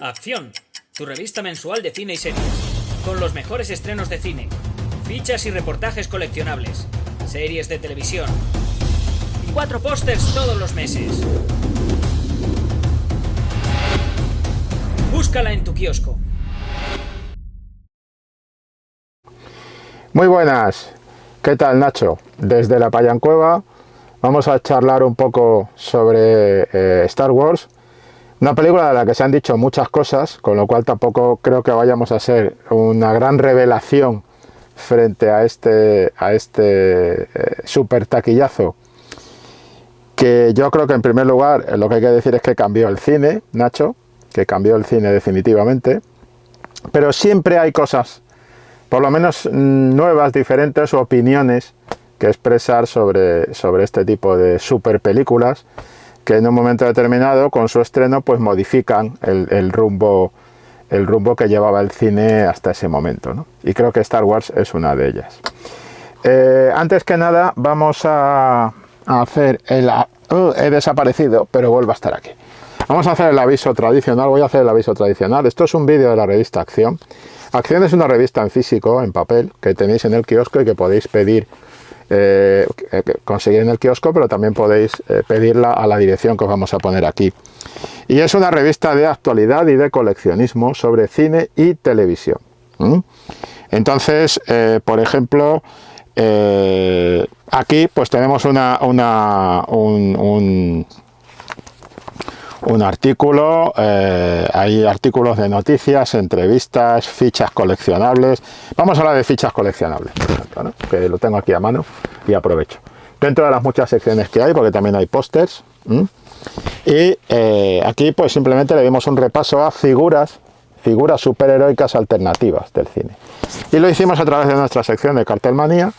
Acción, tu revista mensual de cine y series, con los mejores estrenos de cine, fichas y reportajes coleccionables, series de televisión y 4 pósters todos los meses. Búscala en tu kiosco. Muy buenas, ¿qué tal, Nacho? Desde la Payancueva vamos a charlar un poco sobre Star Wars, una película de la que se han dicho muchas cosas, con lo cual tampoco creo que vayamos a hacer una gran revelación frente a este super taquillazo, que yo creo que en primer lugar lo que hay que decir es que cambió el cine, Nacho, que cambió el cine definitivamente, pero siempre hay cosas, por lo menos nuevas, diferentes, o opiniones que expresar sobre este tipo de super películas que en un momento determinado, con su estreno, pues modifican el rumbo que llevaba el cine hasta ese momento, ¿no? Y creo que Star Wars es una de ellas. Antes que nada, vamos a hacer he desaparecido, pero vuelvo a estar aquí. Vamos a hacer el aviso tradicional, voy a hacer el aviso tradicional. Esto es un vídeo de la revista Acción. Acción es una revista en físico, en papel, que tenéis en el kiosco y que podéis pedir, conseguir en el kiosco, pero también podéis pedirla a la dirección que os vamos a poner aquí. Y es una revista de actualidad y de coleccionismo sobre cine y televisión. Entonces, por ejemplo, aquí pues tenemos un artículo, hay artículos de noticias, entrevistas, fichas coleccionables. Vamos a hablar de fichas coleccionables, por ejemplo, ¿no? Que lo tengo aquí a mano y aprovecho. Dentro de las muchas secciones que hay, porque también hay pósters, y aquí pues simplemente le dimos un repaso a figuras superheroicas alternativas del cine. Y lo hicimos a través de nuestra sección de Cartelmanía,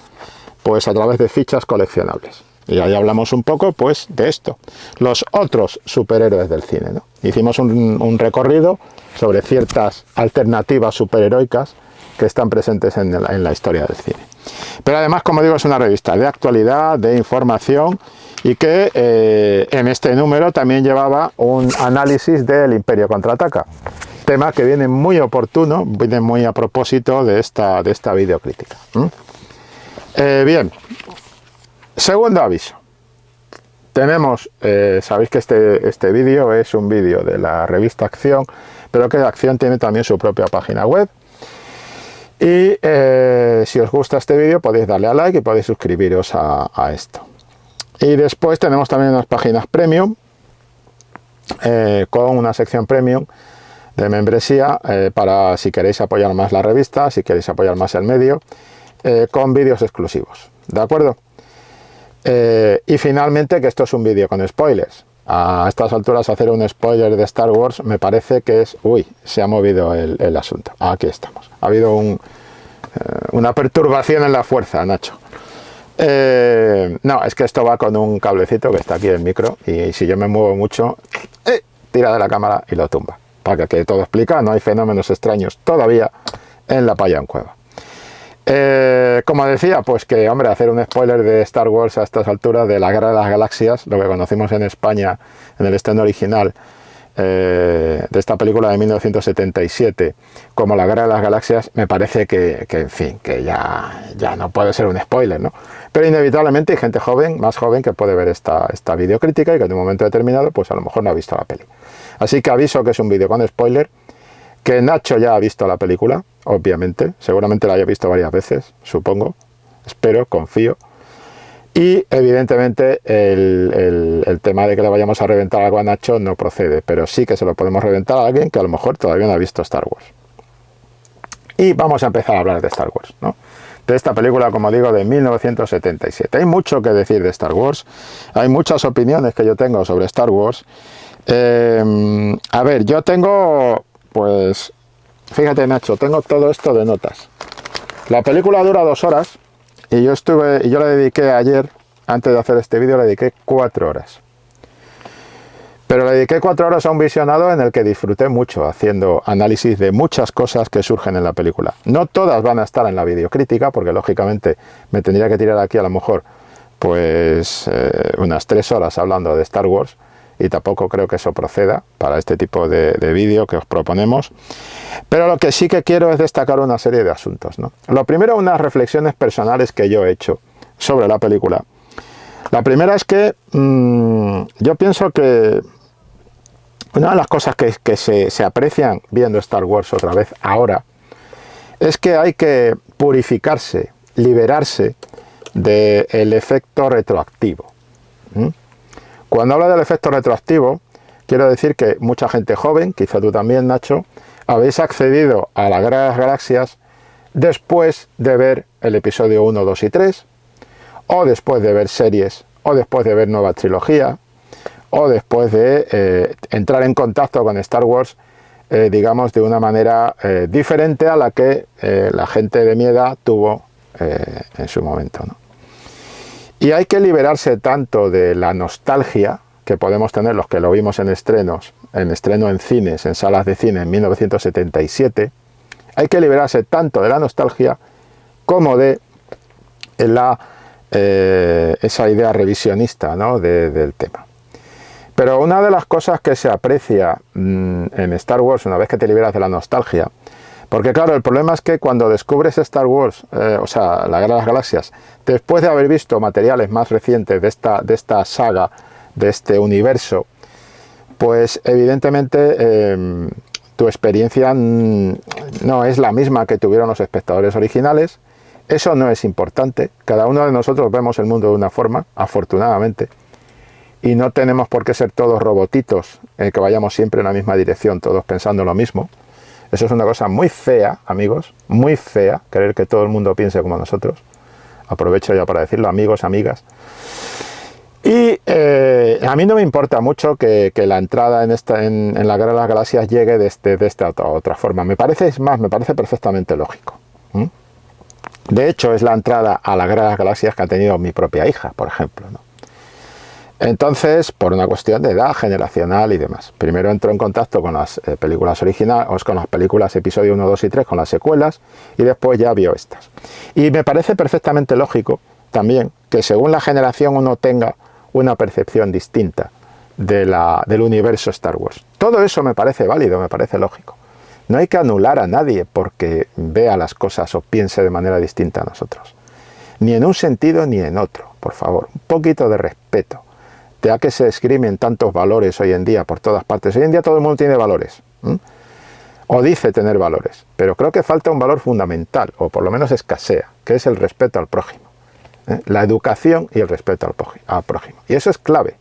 pues a través de fichas coleccionables. Y ahí hablamos un poco, pues, de esto, los otros superhéroes del cine, ¿no? Hicimos un recorrido sobre ciertas alternativas superheroicas que están presentes en la historia del cine. Pero además, como digo, es una revista de actualidad, de información, y que en este número también llevaba un análisis del Imperio Contraataca, tema que viene muy oportuno, viene muy a propósito de esta videocrítica. Bien. Segundo aviso. Tenemos, sabéis que este vídeo es un vídeo de la revista Acción, pero que Acción tiene también su propia página web. Y si os gusta este vídeo podéis darle a like y podéis suscribiros a esto. Y después tenemos también unas páginas premium, con una sección premium de membresía para si queréis apoyar más la revista, si queréis apoyar más el medio, con vídeos exclusivos. ¿De acuerdo? Y finalmente, que esto es un vídeo con spoilers. A estas alturas hacer un spoiler de Star Wars me parece que es... Uy, se ha movido el asunto. Aquí estamos. Ha habido una perturbación en la fuerza, Nacho. No, es que esto va con un cablecito que está aquí en el micro, y si yo me muevo mucho, tira de la cámara y lo tumba. Para que quede todo explicado, no hay fenómenos extraños todavía en la Payancueva. Como decía, pues que, hombre, hacer un spoiler de Star Wars a estas alturas, de la Guerra de las Galaxias, lo que conocimos en España en el estreno original de esta película de 1977, como la Guerra de las Galaxias, me parece que en fin, que ya no puede ser un spoiler, ¿no? Pero inevitablemente hay gente joven, más joven, que puede ver esta videocrítica y que en un momento determinado, pues a lo mejor no ha visto la peli. Así que aviso que es un vídeo con spoiler, que Nacho ya ha visto la película, obviamente, seguramente la haya visto varias veces, supongo, espero, confío, y evidentemente el tema de que le vayamos a reventar algo a Nacho no procede, pero sí que se lo podemos reventar a alguien que a lo mejor todavía no ha visto Star Wars. Y vamos a empezar a hablar de Star Wars, ¿no? De esta película, como digo, de 1977. Hay mucho que decir de Star Wars, hay muchas opiniones que yo tengo sobre Star Wars. A ver, yo tengo... Pues, fíjate, Nacho, tengo todo esto de notas. La película dura 2 horas y yo le dediqué ayer, antes de hacer este vídeo, le dediqué 4 horas. Pero le dediqué 4 horas a un visionado en el que disfruté mucho, haciendo análisis de muchas cosas que surgen en la película. No todas van a estar en la videocrítica, porque lógicamente me tendría que tirar aquí a lo mejor pues unas 3 horas hablando de Star Wars, y tampoco creo que eso proceda para este tipo de vídeo que os proponemos. Pero lo que sí que quiero es destacar una serie de asuntos, ¿no? Lo primero, unas reflexiones personales que yo he hecho sobre la película. La primera es que yo pienso que una de las cosas que se aprecian viendo Star Wars otra vez ahora es que hay que purificarse, liberarse del efecto retroactivo. Cuando hablo del efecto retroactivo, quiero decir que mucha gente joven, quizá tú también, Nacho, habéis accedido a la Guerra de las Galaxias después de ver el episodio 1, 2 y 3, o después de ver series, o después de ver nueva trilogía, o después de entrar en contacto con Star Wars, digamos, de una manera diferente a la que la gente de mi edad tuvo en su momento, ¿no? Y hay que liberarse tanto de la nostalgia que podemos tener los que lo vimos en estreno en cines, en salas de cine en 1977, hay que liberarse tanto de la nostalgia como de esa idea revisionista, ¿no?, del tema. Pero una de las cosas que se aprecia en Star Wars una vez que te liberas de la nostalgia, porque claro, el problema es que cuando descubres Star Wars, o sea, la Guerra de las Galaxias, después de haber visto materiales más recientes de esta saga, de este universo, pues evidentemente tu experiencia no es la misma que tuvieron los espectadores originales. Eso no es importante. Cada uno de nosotros vemos el mundo de una forma, afortunadamente, y no tenemos por qué ser todos robotitos, que vayamos siempre en la misma dirección, todos pensando lo mismo. Eso es una cosa muy fea, amigos, muy fea, querer que todo el mundo piense como nosotros. Aprovecho ya para decirlo, amigos, amigas. Y a mí no me importa mucho que la entrada en la Guerra de las Galaxias llegue de esta otra forma. Me parece perfectamente lógico. De hecho, es la entrada a la Guerra de las Galaxias que ha tenido mi propia hija, por ejemplo, ¿no? Entonces, por una cuestión de edad generacional y demás. Primero entró en contacto con las películas originales, con las películas episodio 1, 2 y 3, con las secuelas, y después ya vio estas. Y me parece perfectamente lógico también que según la generación uno tenga una percepción distinta del universo Star Wars. Todo eso me parece válido, me parece lógico. No hay que anular a nadie porque vea las cosas o piense de manera distinta a nosotros. Ni en un sentido ni en otro, por favor. Un poquito de respeto. Ya que se esgrimen tantos valores hoy en día por todas partes. Hoy en día todo el mundo tiene valores. O dice tener valores. Pero creo que falta un valor fundamental, o por lo menos escasea, que es el respeto al prójimo. La educación y el respeto al prójimo. Y eso es clave.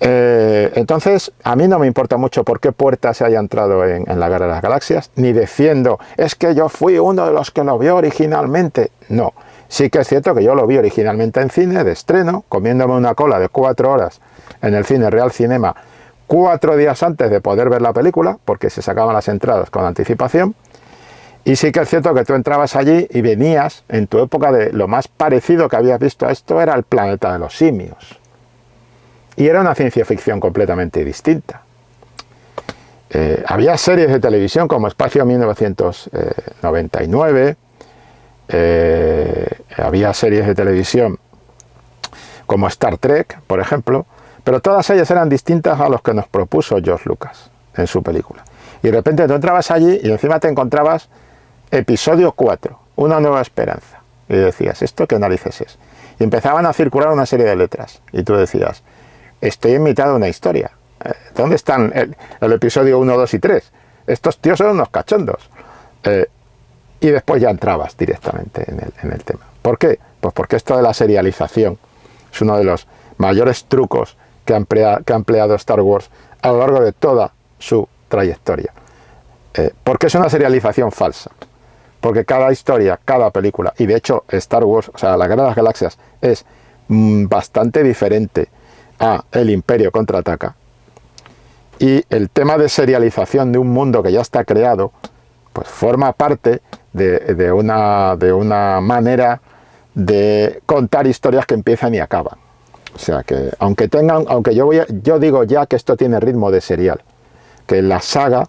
Entonces, a mí no me importa mucho por qué puerta se haya entrado en la Guerra de las Galaxias, ni defiendo, es que yo fui uno de los que lo vio originalmente. No. Sí que es cierto que yo lo vi originalmente en cine, de estreno, comiéndome una cola de 4 horas en el cine Real Cinema, 4 días antes de poder ver la película, porque se sacaban las entradas con anticipación. Y sí que es cierto que tú entrabas allí y venías, en tu época, de lo más parecido que habías visto a esto era el planeta de los simios. Y era una ciencia ficción completamente distinta. Había series de televisión como Espacio 1999, había series de televisión como Star Trek, por ejemplo, pero todas ellas eran distintas a los que nos propuso George Lucas en su película. Y de repente tú entrabas allí y encima te encontrabas episodio 4, Una nueva esperanza. Y decías, ¿esto qué narices es? Y empezaban a circular una serie de letras. Y tú decías, estoy en mitad de una historia. ¿Dónde están el episodio 1, 2 y 3? Estos tíos son unos cachondos. Y después ya entrabas directamente en el tema. ¿Por qué? Pues porque esto de la serialización es uno de los mayores trucos que ha empleado Star Wars a lo largo de toda su trayectoria. ¿Por qué es una serialización falsa? Porque cada historia, cada película, y de hecho Star Wars, o sea, la Guerra de las Galaxias, es bastante diferente a El Imperio Contraataca. Y el tema de serialización de un mundo que ya está creado, pues forma parte de una manera de contar historias que empiezan y acaban. O sea que, aunque yo digo ya que esto tiene ritmo de serial, que la saga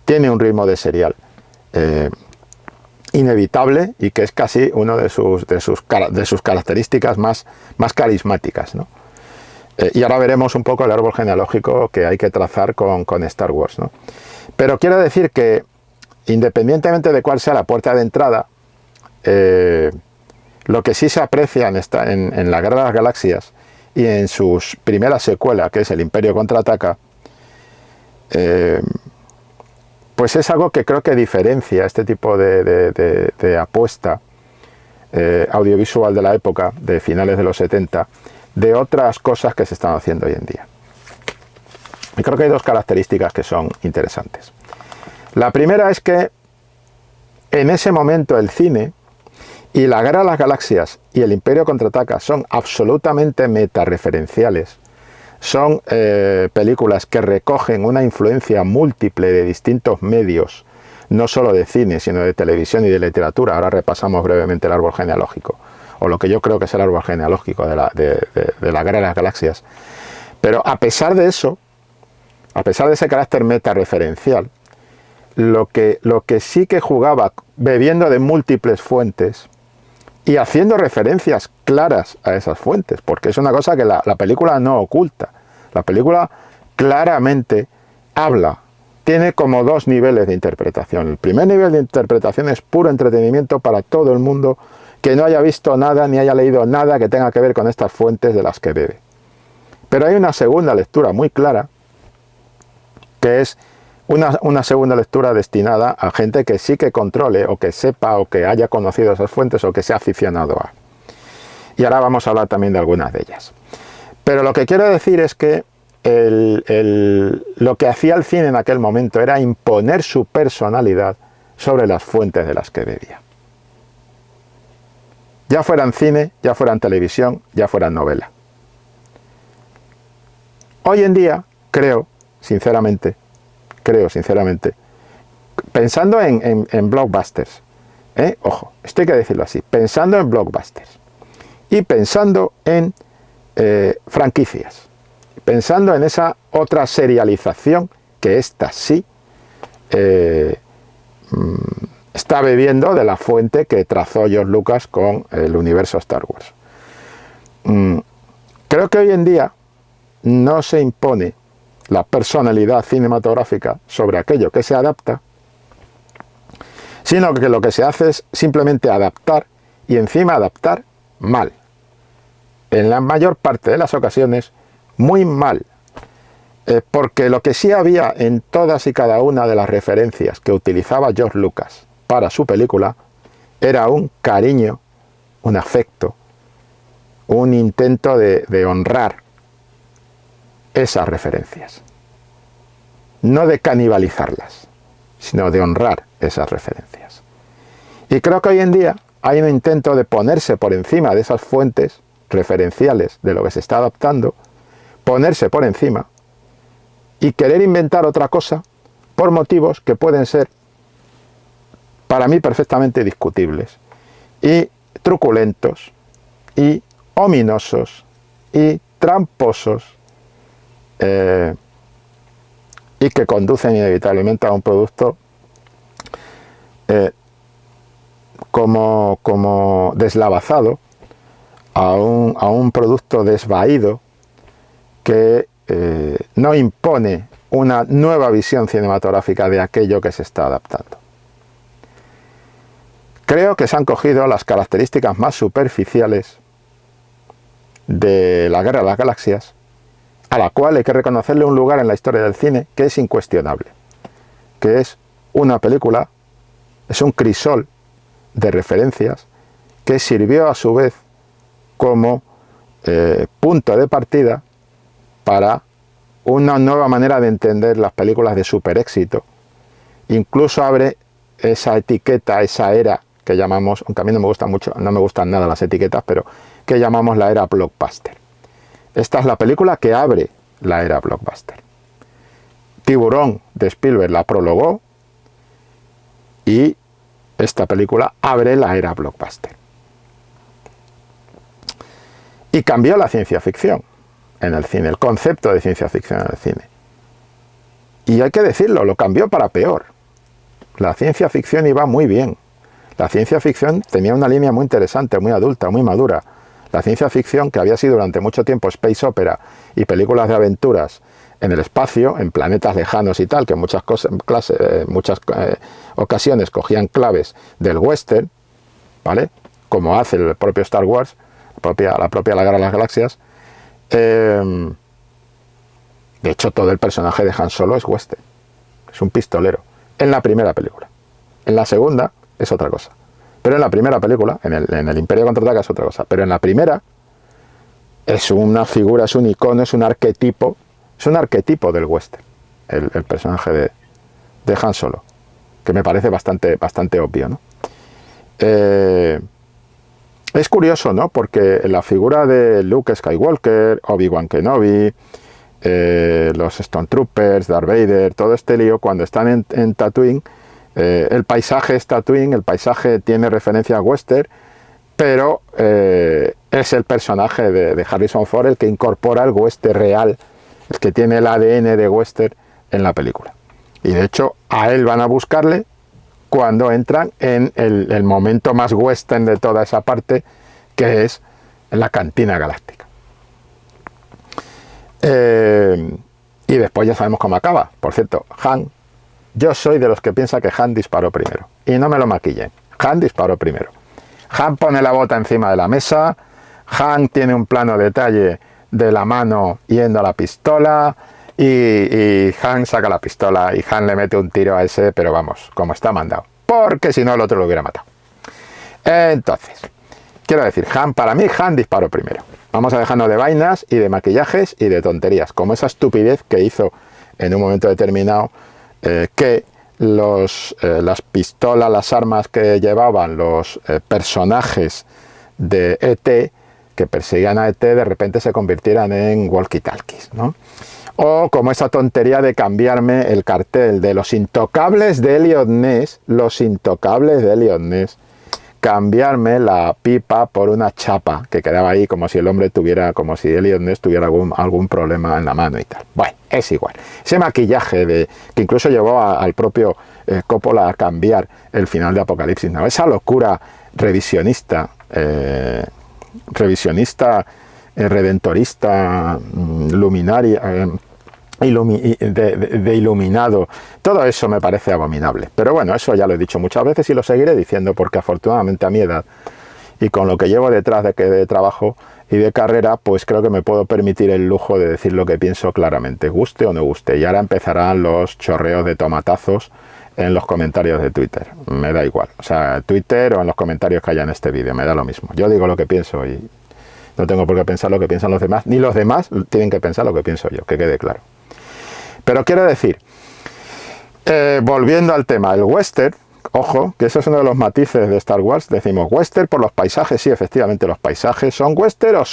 tiene un ritmo de serial inevitable y que es casi una de sus características más carismáticas, ¿no? Y ahora veremos un poco el árbol genealógico que hay que trazar con Star Wars, ¿no? Pero quiero decir que, independientemente de cuál sea la puerta de entrada, lo que sí se aprecia en la Guerra de las Galaxias y en sus primeras secuelas, que es el Imperio Contraataca, pues es algo que creo que diferencia este tipo de apuesta audiovisual de la época, de finales de los 70, de otras cosas que se están haciendo hoy en día. Y creo que hay dos características que son interesantes. La primera es que en ese momento el cine y la Guerra de las Galaxias y el Imperio Contraataca son absolutamente metareferenciales. Son películas que recogen una influencia múltiple de distintos medios, no solo de cine, sino de televisión y de literatura. Ahora repasamos brevemente el árbol genealógico, o lo que yo creo que es el árbol genealógico de la Guerra de las Galaxias. Pero a pesar de eso, a pesar de ese carácter metareferencial, lo que sí que jugaba bebiendo de múltiples fuentes y haciendo referencias claras a esas fuentes, porque es una cosa que la película no oculta. La película claramente habla, tiene como dos niveles de interpretación. El primer nivel de interpretación es puro entretenimiento para todo el mundo que no haya visto nada ni haya leído nada que tenga que ver con estas fuentes de las que bebe. Pero hay una segunda lectura muy clara, que es una segunda lectura destinada a gente que sí que controle o que sepa o que haya conocido esas fuentes o que sea aficionado a. Y ahora vamos a hablar también de algunas de ellas. Pero lo que quiero decir es que lo que hacía el cine en aquel momento era imponer su personalidad sobre las fuentes de las que bebía. Ya fueran cine, ya fueran televisión, ya fueran novela. Hoy en día, creo sinceramente, pensando en blockbusters, ojo, esto hay que decirlo así, pensando en blockbusters y pensando en franquicias, pensando en esa otra serialización que esta sí está bebiendo de la fuente que trazó George Lucas con el universo Star Wars. Creo que hoy en día no se impone la personalidad cinematográfica sobre aquello que se adapta, sino que lo que se hace es simplemente adaptar y encima adaptar mal. En la mayor parte de las ocasiones, muy mal. Porque lo que sí había en todas y cada una de las referencias que utilizaba George Lucas para su película era un cariño, un afecto, un intento de honrar esas referencias. No de canibalizarlas, sino de honrar esas referencias. Y creo que hoy en día hay un intento de ponerse por encima de esas fuentes referenciales de lo que se está adaptando, ponerse por encima y querer inventar otra cosa por motivos que pueden ser para mí perfectamente discutibles y truculentos y ominosos y tramposos, y que conducen inevitablemente a un producto como deslavazado, a un producto desvaído que no impone una nueva visión cinematográfica de aquello que se está adaptando. Creo que se han cogido las características más superficiales de la Guerra de las Galaxias, a la cual hay que reconocerle un lugar en la historia del cine que es incuestionable, que es una película, es un crisol de referencias que sirvió a su vez como punto de partida para una nueva manera de entender las películas de super éxito. Incluso abre esa etiqueta, esa era que llamamos, aunque a mí no me gusta mucho, no me gustan nada las etiquetas, pero que llamamos la era blockbuster. Esta es la película que abre la era blockbuster. Tiburón de Spielberg la prologó y esta película abre la era blockbuster. Y cambió la ciencia ficción en el cine, el concepto de ciencia ficción en el cine. Y hay que decirlo, lo cambió para peor. La ciencia ficción iba muy bien. La ciencia ficción tenía una línea muy interesante, muy adulta, muy madura. la ciencia ficción, que había sido durante mucho tiempo space opera y películas de aventuras en el espacio, en planetas lejanos y tal, que en muchas ocasiones cogían claves del western, ¿vale? Como hace el propio Star Wars, la propia La Guerra de las Galaxias. De hecho, todo el personaje de Han Solo es western, es un pistolero, en la primera película. En la segunda es otra cosa. Pero en la primera película, en el Imperio Contraataca, es otra cosa. Pero en la primera es una figura, es un icono, es un arquetipo del western, el personaje de Han Solo, que me parece bastante obvio, ¿no? Es curioso, ¿no? Porque la figura de Luke Skywalker, Obi-Wan Kenobi, los Stormtroopers, Darth Vader, todo este lío, cuando están en Tatooine, el paisaje es Tatooine, el paisaje tiene referencia a western, pero es el personaje de Harrison Ford el que incorpora el western real, el que tiene el ADN de western en la película. Y de hecho a él van a buscarle cuando entran en el momento más western de toda esa parte, que es en la cantina galáctica. Y después ya sabemos cómo acaba. Por cierto, yo soy de los que piensa que Han disparó primero. Y no me lo maquillen. Han disparó primero. Han pone la bota encima de la mesa. Han tiene un plano detalle de la mano yendo a la pistola. Y Han saca la pistola y Han le mete un tiro a ese, pero vamos, como está mandado. Porque si no, el otro lo hubiera matado. Entonces, quiero decir, para mí Han disparó primero. Vamos a dejarnos de vainas y de maquillajes y de tonterías, como esa estupidez que hizo en un momento determinado, que las pistolas, las armas que llevaban los personajes de ET, que perseguían a ET, de repente se convirtieran en walkie-talkies, ¿no? O como esa tontería de cambiarme el cartel de Los Intocables de Elliot Ness, cambiarme la pipa por una chapa que quedaba ahí como si el hombre tuviera, como si Elliot Ness tuviera algún problema en la mano y tal. Bueno, es igual. Ese maquillaje que incluso llevó al propio Coppola a cambiar el final de Apocalipsis Now. Esa locura revisionista, redentorista, luminaria, de iluminado, todo eso me parece abominable. Pero bueno, eso ya lo he dicho muchas veces y lo seguiré diciendo, porque afortunadamente a mi edad y con lo que llevo detrás de trabajo y de carrera, pues creo que me puedo permitir el lujo de decir lo que pienso claramente, guste o no guste. Y ahora empezarán los chorreos de tomatazos en los comentarios de Twitter. Me da igual, o sea, Twitter o en los comentarios que haya en este vídeo, me da lo mismo. Yo digo lo que pienso y no tengo por qué pensar lo que piensan los demás, ni los demás tienen que pensar lo que pienso yo, que quede claro. Pero quiero decir, volviendo al tema, el western, ojo, que eso es uno de los matices de Star Wars, decimos western por los paisajes, sí, efectivamente, los paisajes son western o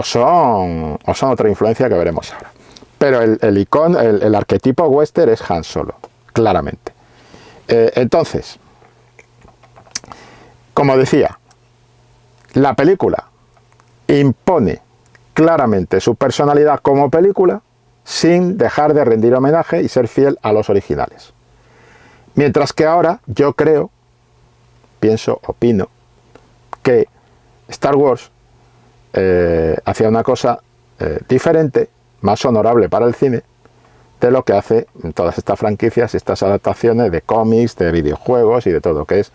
son otra influencia que veremos ahora. Pero el arquetipo western es Han Solo, claramente. Entonces, como decía, la película impone claramente su personalidad como película sin dejar de rendir homenaje y ser fiel a los originales. Mientras que ahora yo opino que Star Wars hacía una cosa diferente, más honorable para el cine, de lo que hace todas estas franquicias, estas adaptaciones de cómics, de videojuegos y de todo, que es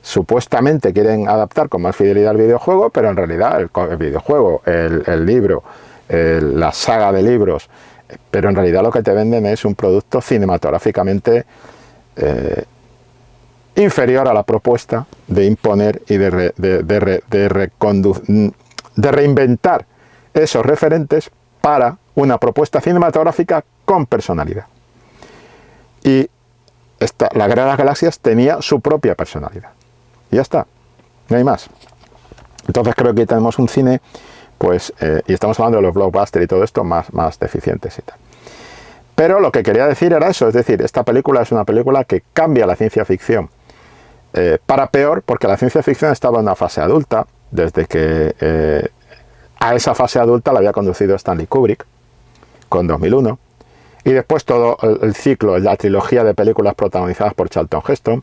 supuestamente quieren adaptar con más fidelidad al videojuego, pero en realidad el videojuego, el libro, la saga de libros, pero en realidad lo que te venden es un producto cinematográficamente inferior a la propuesta de imponer y de reinventar esos referentes para una propuesta cinematográfica con personalidad. Y la Guerra de las Galaxias tenía su propia personalidad. Y ya está, no hay más. Entonces creo que tenemos un cine, pues, y estamos hablando de los blockbusters y todo esto, más deficientes y tal. Pero lo que quería decir era eso, es decir, esta película es una película que cambia la ciencia ficción para peor, porque la ciencia ficción estaba en una fase adulta, desde que a esa fase adulta la había conducido Stanley Kubrick, con 2001, y después todo el ciclo, la trilogía de películas protagonizadas por Charlton Heston,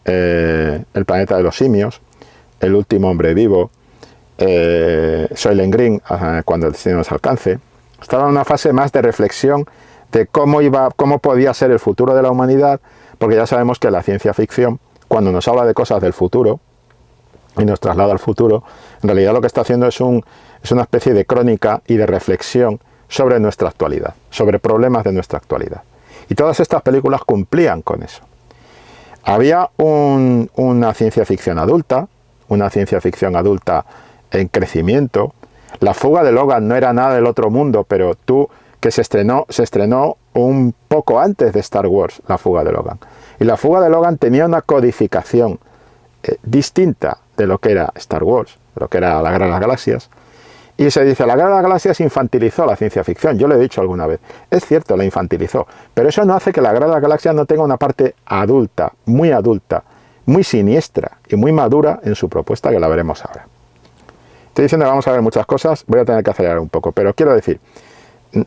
El planeta de los simios, El último hombre vivo, Soylent Green, Cuando el destino nos alcance. Estaba en una fase más de reflexión de cómo podía ser el futuro de la humanidad, porque ya sabemos que la ciencia ficción, cuando nos habla de cosas del futuro y nos traslada al futuro, en realidad lo que está haciendo es una especie de crónica y de reflexión sobre nuestra actualidad, sobre problemas de nuestra actualidad. Y todas estas películas cumplían con eso. Había una ciencia ficción adulta, en crecimiento. La fuga de Logan no era nada del otro mundo, pero se estrenó un poco antes de Star Wars, La fuga de Logan. Y La fuga de Logan tenía una codificación distinta de lo que era Star Wars, de lo que era La Guerra de las Galaxias. Y se dice, La Guerra de las Galaxias infantilizó la ciencia ficción. Yo lo he dicho alguna vez. Es cierto, la infantilizó. Pero eso no hace que La Guerra de las Galaxias no tenga una parte adulta, muy siniestra y muy madura en su propuesta, que la veremos ahora. Estoy diciendo que vamos a ver muchas cosas, voy a tener que acelerar un poco, pero quiero decir,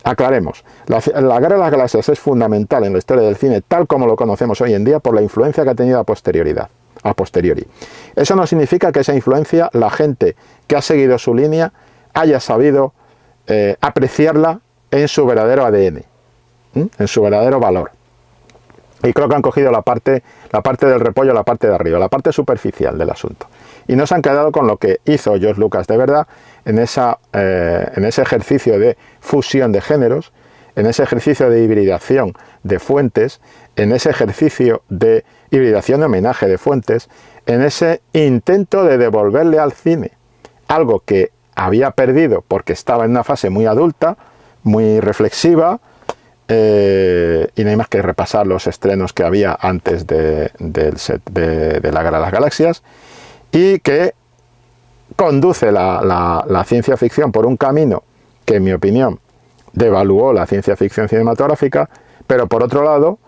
aclaremos, la Guerra de las Galaxias es fundamental en la historia del cine, tal como lo conocemos hoy en día, por la influencia que ha tenido a posteriori. Eso no significa que esa influencia, la gente que ha seguido su línea, haya sabido apreciarla en su verdadero ADN, en su verdadero valor. Y creo que han cogido la parte del repollo, la parte de arriba, la parte superficial del asunto. Y no se han quedado con lo que hizo George Lucas de verdad en ese ejercicio de fusión de géneros, en ese ejercicio de hibridación de fuentes, en ese ejercicio de hibridación de homenaje de fuentes, en ese intento de devolverle al cine algo que había perdido porque estaba en una fase muy adulta, muy reflexiva, y no hay más que repasar los estrenos que había antes de La Guerra de las Galaxias, y que conduce la ciencia ficción por un camino que, en mi opinión, devaluó la ciencia ficción cinematográfica, pero por otro lado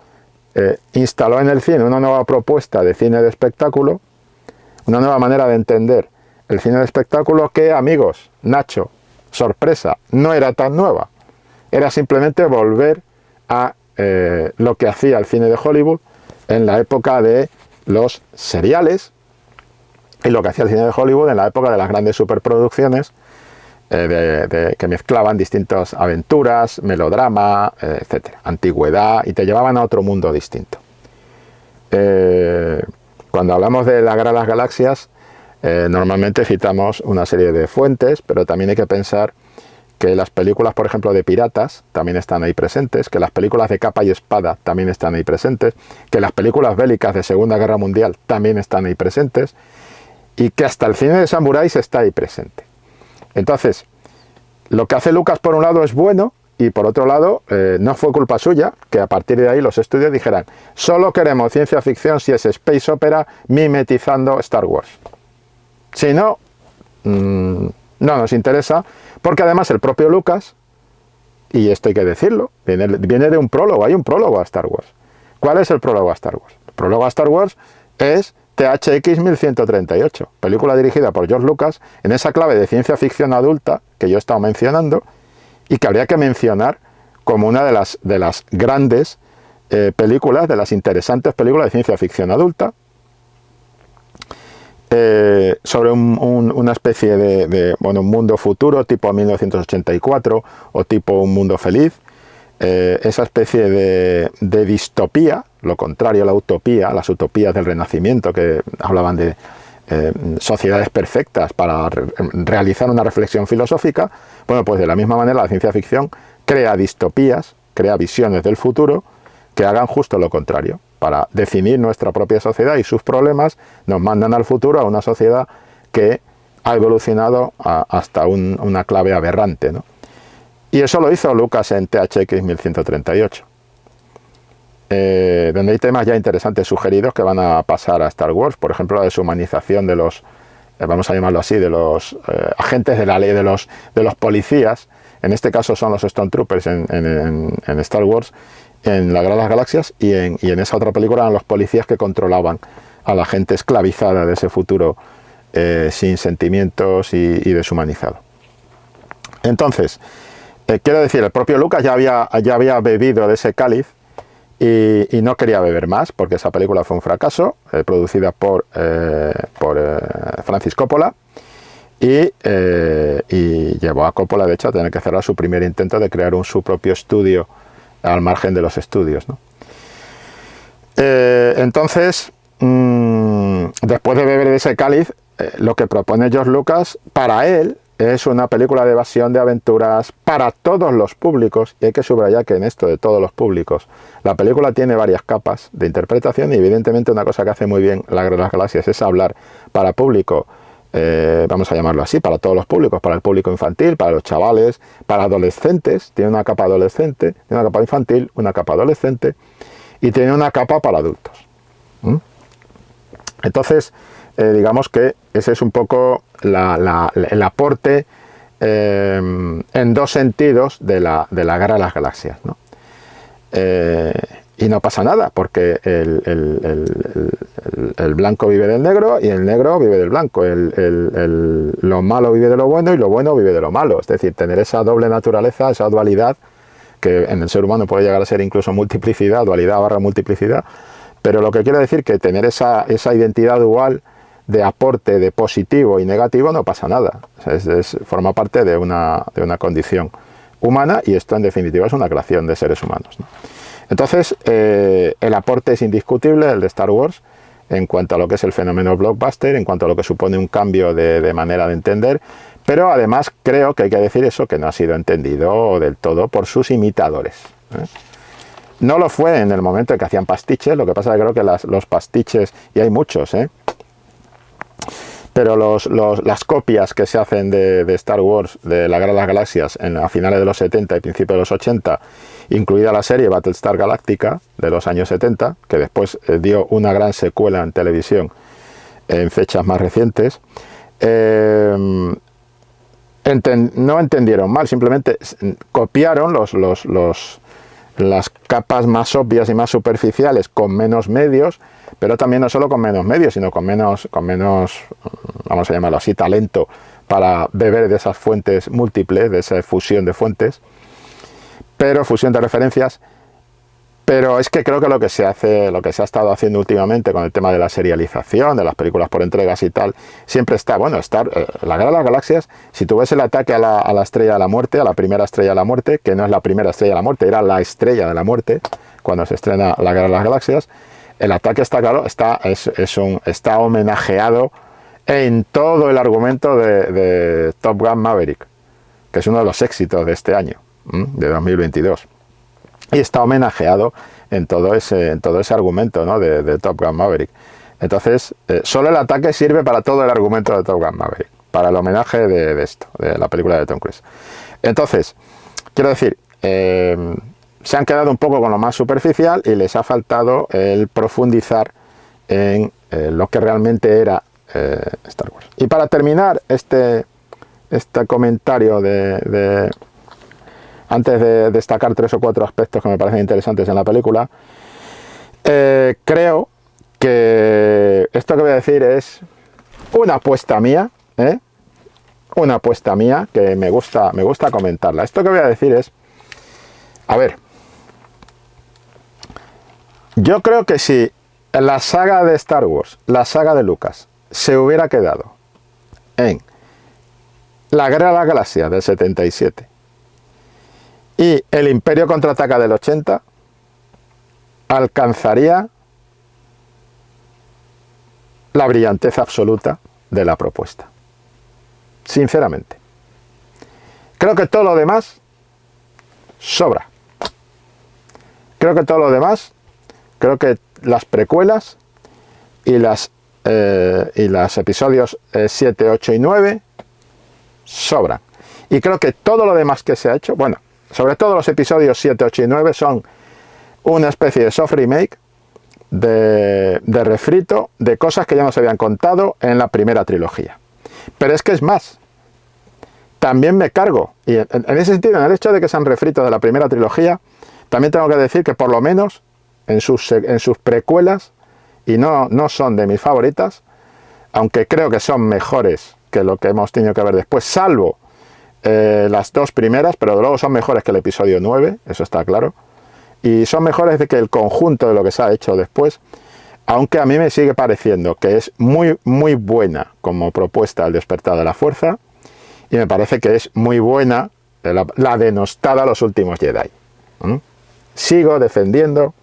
instaló en el cine una nueva propuesta de cine de espectáculo, una nueva manera de entender el cine de espectáculo que, amigos, Nacho, sorpresa, no era tan nueva. Era simplemente volver a lo que hacía el cine de Hollywood en la época de los seriales y lo que hacía el cine de Hollywood en la época de las grandes superproducciones que mezclaban distintas aventuras, melodrama, etcétera, antigüedad, y te llevaban a otro mundo distinto. Cuando hablamos de La Guerra de las Galaxias, normalmente citamos una serie de fuentes, pero también hay que pensar que las películas, por ejemplo, de piratas también están ahí presentes, que las películas de capa y espada también están ahí presentes, que las películas bélicas de Segunda Guerra Mundial también están ahí presentes, y que hasta el cine de samuráis está ahí presente. Entonces, lo que hace Lucas por un lado es bueno, y por otro lado no fue culpa suya que a partir de ahí los estudios dijeran, solo queremos ciencia ficción si es space opera mimetizando Star Wars. Si no, no nos interesa, porque además el propio Lucas, y esto hay que decirlo, viene de un prólogo, hay un prólogo a Star Wars. ¿Cuál es el prólogo a Star Wars? El prólogo a Star Wars es THX 1138, película dirigida por George Lucas en esa clave de ciencia ficción adulta que yo he estado mencionando y que habría que mencionar como una de las grandes películas, de las interesantes películas de ciencia ficción adulta, sobre una especie de un mundo futuro tipo 1984 o tipo Un Mundo Feliz, esa especie de distopía, lo contrario a la utopía, las utopías del Renacimiento que hablaban de sociedades perfectas para realizar una reflexión filosófica. Bueno, pues de la misma manera la ciencia ficción crea distopías, crea visiones del futuro que hagan justo lo contrario. Para definir nuestra propia sociedad y sus problemas, nos mandan al futuro a una sociedad que ha evolucionado hasta una clave aberrante, ¿no? Y eso lo hizo Lucas en THX 1138, donde hay temas ya interesantes sugeridos que van a pasar a Star Wars, por ejemplo la deshumanización de los, vamos a llamarlo así, de los agentes de la ley, de los policías, en este caso son los Stormtroopers en Star Wars, en La Guerra de las Galaxias, y en esa otra película eran los policías que controlaban a la gente esclavizada de ese futuro sin sentimientos y deshumanizado. Entonces, quiero decir, el propio Lucas ya había bebido de ese cáliz y no quería beber más, porque esa película fue un fracaso, producida por Francis Coppola, y llevó a Coppola, de hecho, a tener que cerrar su primer intento de crear su propio estudio al margen de los estudios, ¿no? Entonces, después de beber de ese cáliz, lo que propone George Lucas, para él, es una película de evasión, de aventuras, para todos los públicos, y hay que subrayar que en esto de todos los públicos, la película tiene varias capas de interpretación, y evidentemente una cosa que hace muy bien La Guerra de las Galaxias es hablar para público, vamos a llamarlo así, para todos los públicos, para el público infantil, para los chavales, para adolescentes, tiene una capa adolescente, tiene una capa infantil, una capa adolescente, y tiene una capa para adultos. Entonces, digamos que ese es un poco el aporte en dos sentidos de la Guerra de las Galaxias, ¿no? Y no pasa nada, porque el blanco vive del negro y el negro vive del blanco, lo malo vive de lo bueno y lo bueno vive de lo malo. Es decir, tener esa doble naturaleza, esa dualidad, que en el ser humano puede llegar a ser incluso multiplicidad, dualidad barra multiplicidad, pero lo que quiero decir que tener esa identidad dual de aporte de positivo y negativo no pasa nada. O sea, forma parte de una condición humana, y esto en definitiva es una creación de seres humanos, ¿no? Entonces, el aporte es indiscutible, el de Star Wars, en cuanto a lo que es el fenómeno blockbuster, en cuanto a lo que supone un cambio de manera de entender, pero además creo que hay que decir eso, que no ha sido entendido del todo por sus imitadores, ¿eh? No lo fue en el momento en que hacían pastiches, lo que pasa es que creo que los pastiches, y hay muchos, pero las copias que se hacen de Star Wars, de la Guerra de las Galaxias, a finales de los 70 y principios de los 80, incluida la serie Battlestar Galactica de los años 70, que después dio una gran secuela en televisión en fechas más recientes, no entendieron mal, simplemente copiaron las capas más obvias y más superficiales con menos medios, pero también no solo con menos medios, sino con menos, vamos a llamarlo así, talento para beber de esas fuentes múltiples, de esa fusión de fuentes, pero fusión de referencias. Pero es que creo que lo que se ha estado haciendo últimamente con el tema de la serialización, de las películas por entregas y tal, siempre está, bueno, la Guerra de las Galaxias, si tú ves el ataque a la Estrella de la Muerte, a la primera Estrella de la Muerte, que no es la primera Estrella de la Muerte, era la Estrella de la Muerte, cuando se estrena la Guerra de las Galaxias, el ataque está claro, está homenajeado en todo el argumento de Top Gun Maverick, que es uno de los éxitos de este año, de 2022. Y está homenajeado en todo ese argumento, ¿no?, de Top Gun Maverick. Entonces, solo el ataque sirve para todo el argumento de Top Gun Maverick, para el homenaje de esto, de la película de Tom Cruise. Entonces, quiero decir, se han quedado un poco con lo más superficial y les ha faltado el profundizar en lo que realmente era Star Wars. Y para terminar este comentario antes de destacar 3 o 4 aspectos que me parecen interesantes en la película, creo que esto que voy a decir es una apuesta mía, una apuesta mía que me gusta comentarla. Esto que voy a decir es, a ver, yo creo que si la saga de Star Wars, la saga de Lucas, se hubiera quedado en la Guerra de las Galaxias del 77 y el Imperio Contraataca del 80, alcanzaría la brillantez absoluta de la propuesta. Sinceramente. Creo que todo lo demás sobra. Creo que todo lo demás, creo que las precuelas y los episodios 7, 8 y 9 sobran. Y creo que todo lo demás que se ha hecho, bueno, sobre todo los episodios 7, 8 y 9 son una especie de soft remake, de refrito de cosas que ya nos habían contado en la primera trilogía. Pero es que es más, también me cargo, y en ese sentido, en el hecho de que sean refritos de la primera trilogía, también tengo que decir que por lo menos en sus precuelas, y no son de mis favoritas, aunque creo que son mejores que lo que hemos tenido que ver después, salvo las 2 primeras, pero luego son mejores que el episodio 9, eso está claro, y son mejores que el conjunto de lo que se ha hecho después. Aunque a mí me sigue pareciendo que es muy, muy buena como propuesta El despertar de la fuerza, y me parece que es muy buena la denostada Los últimos Jedi. Sigo defendiendo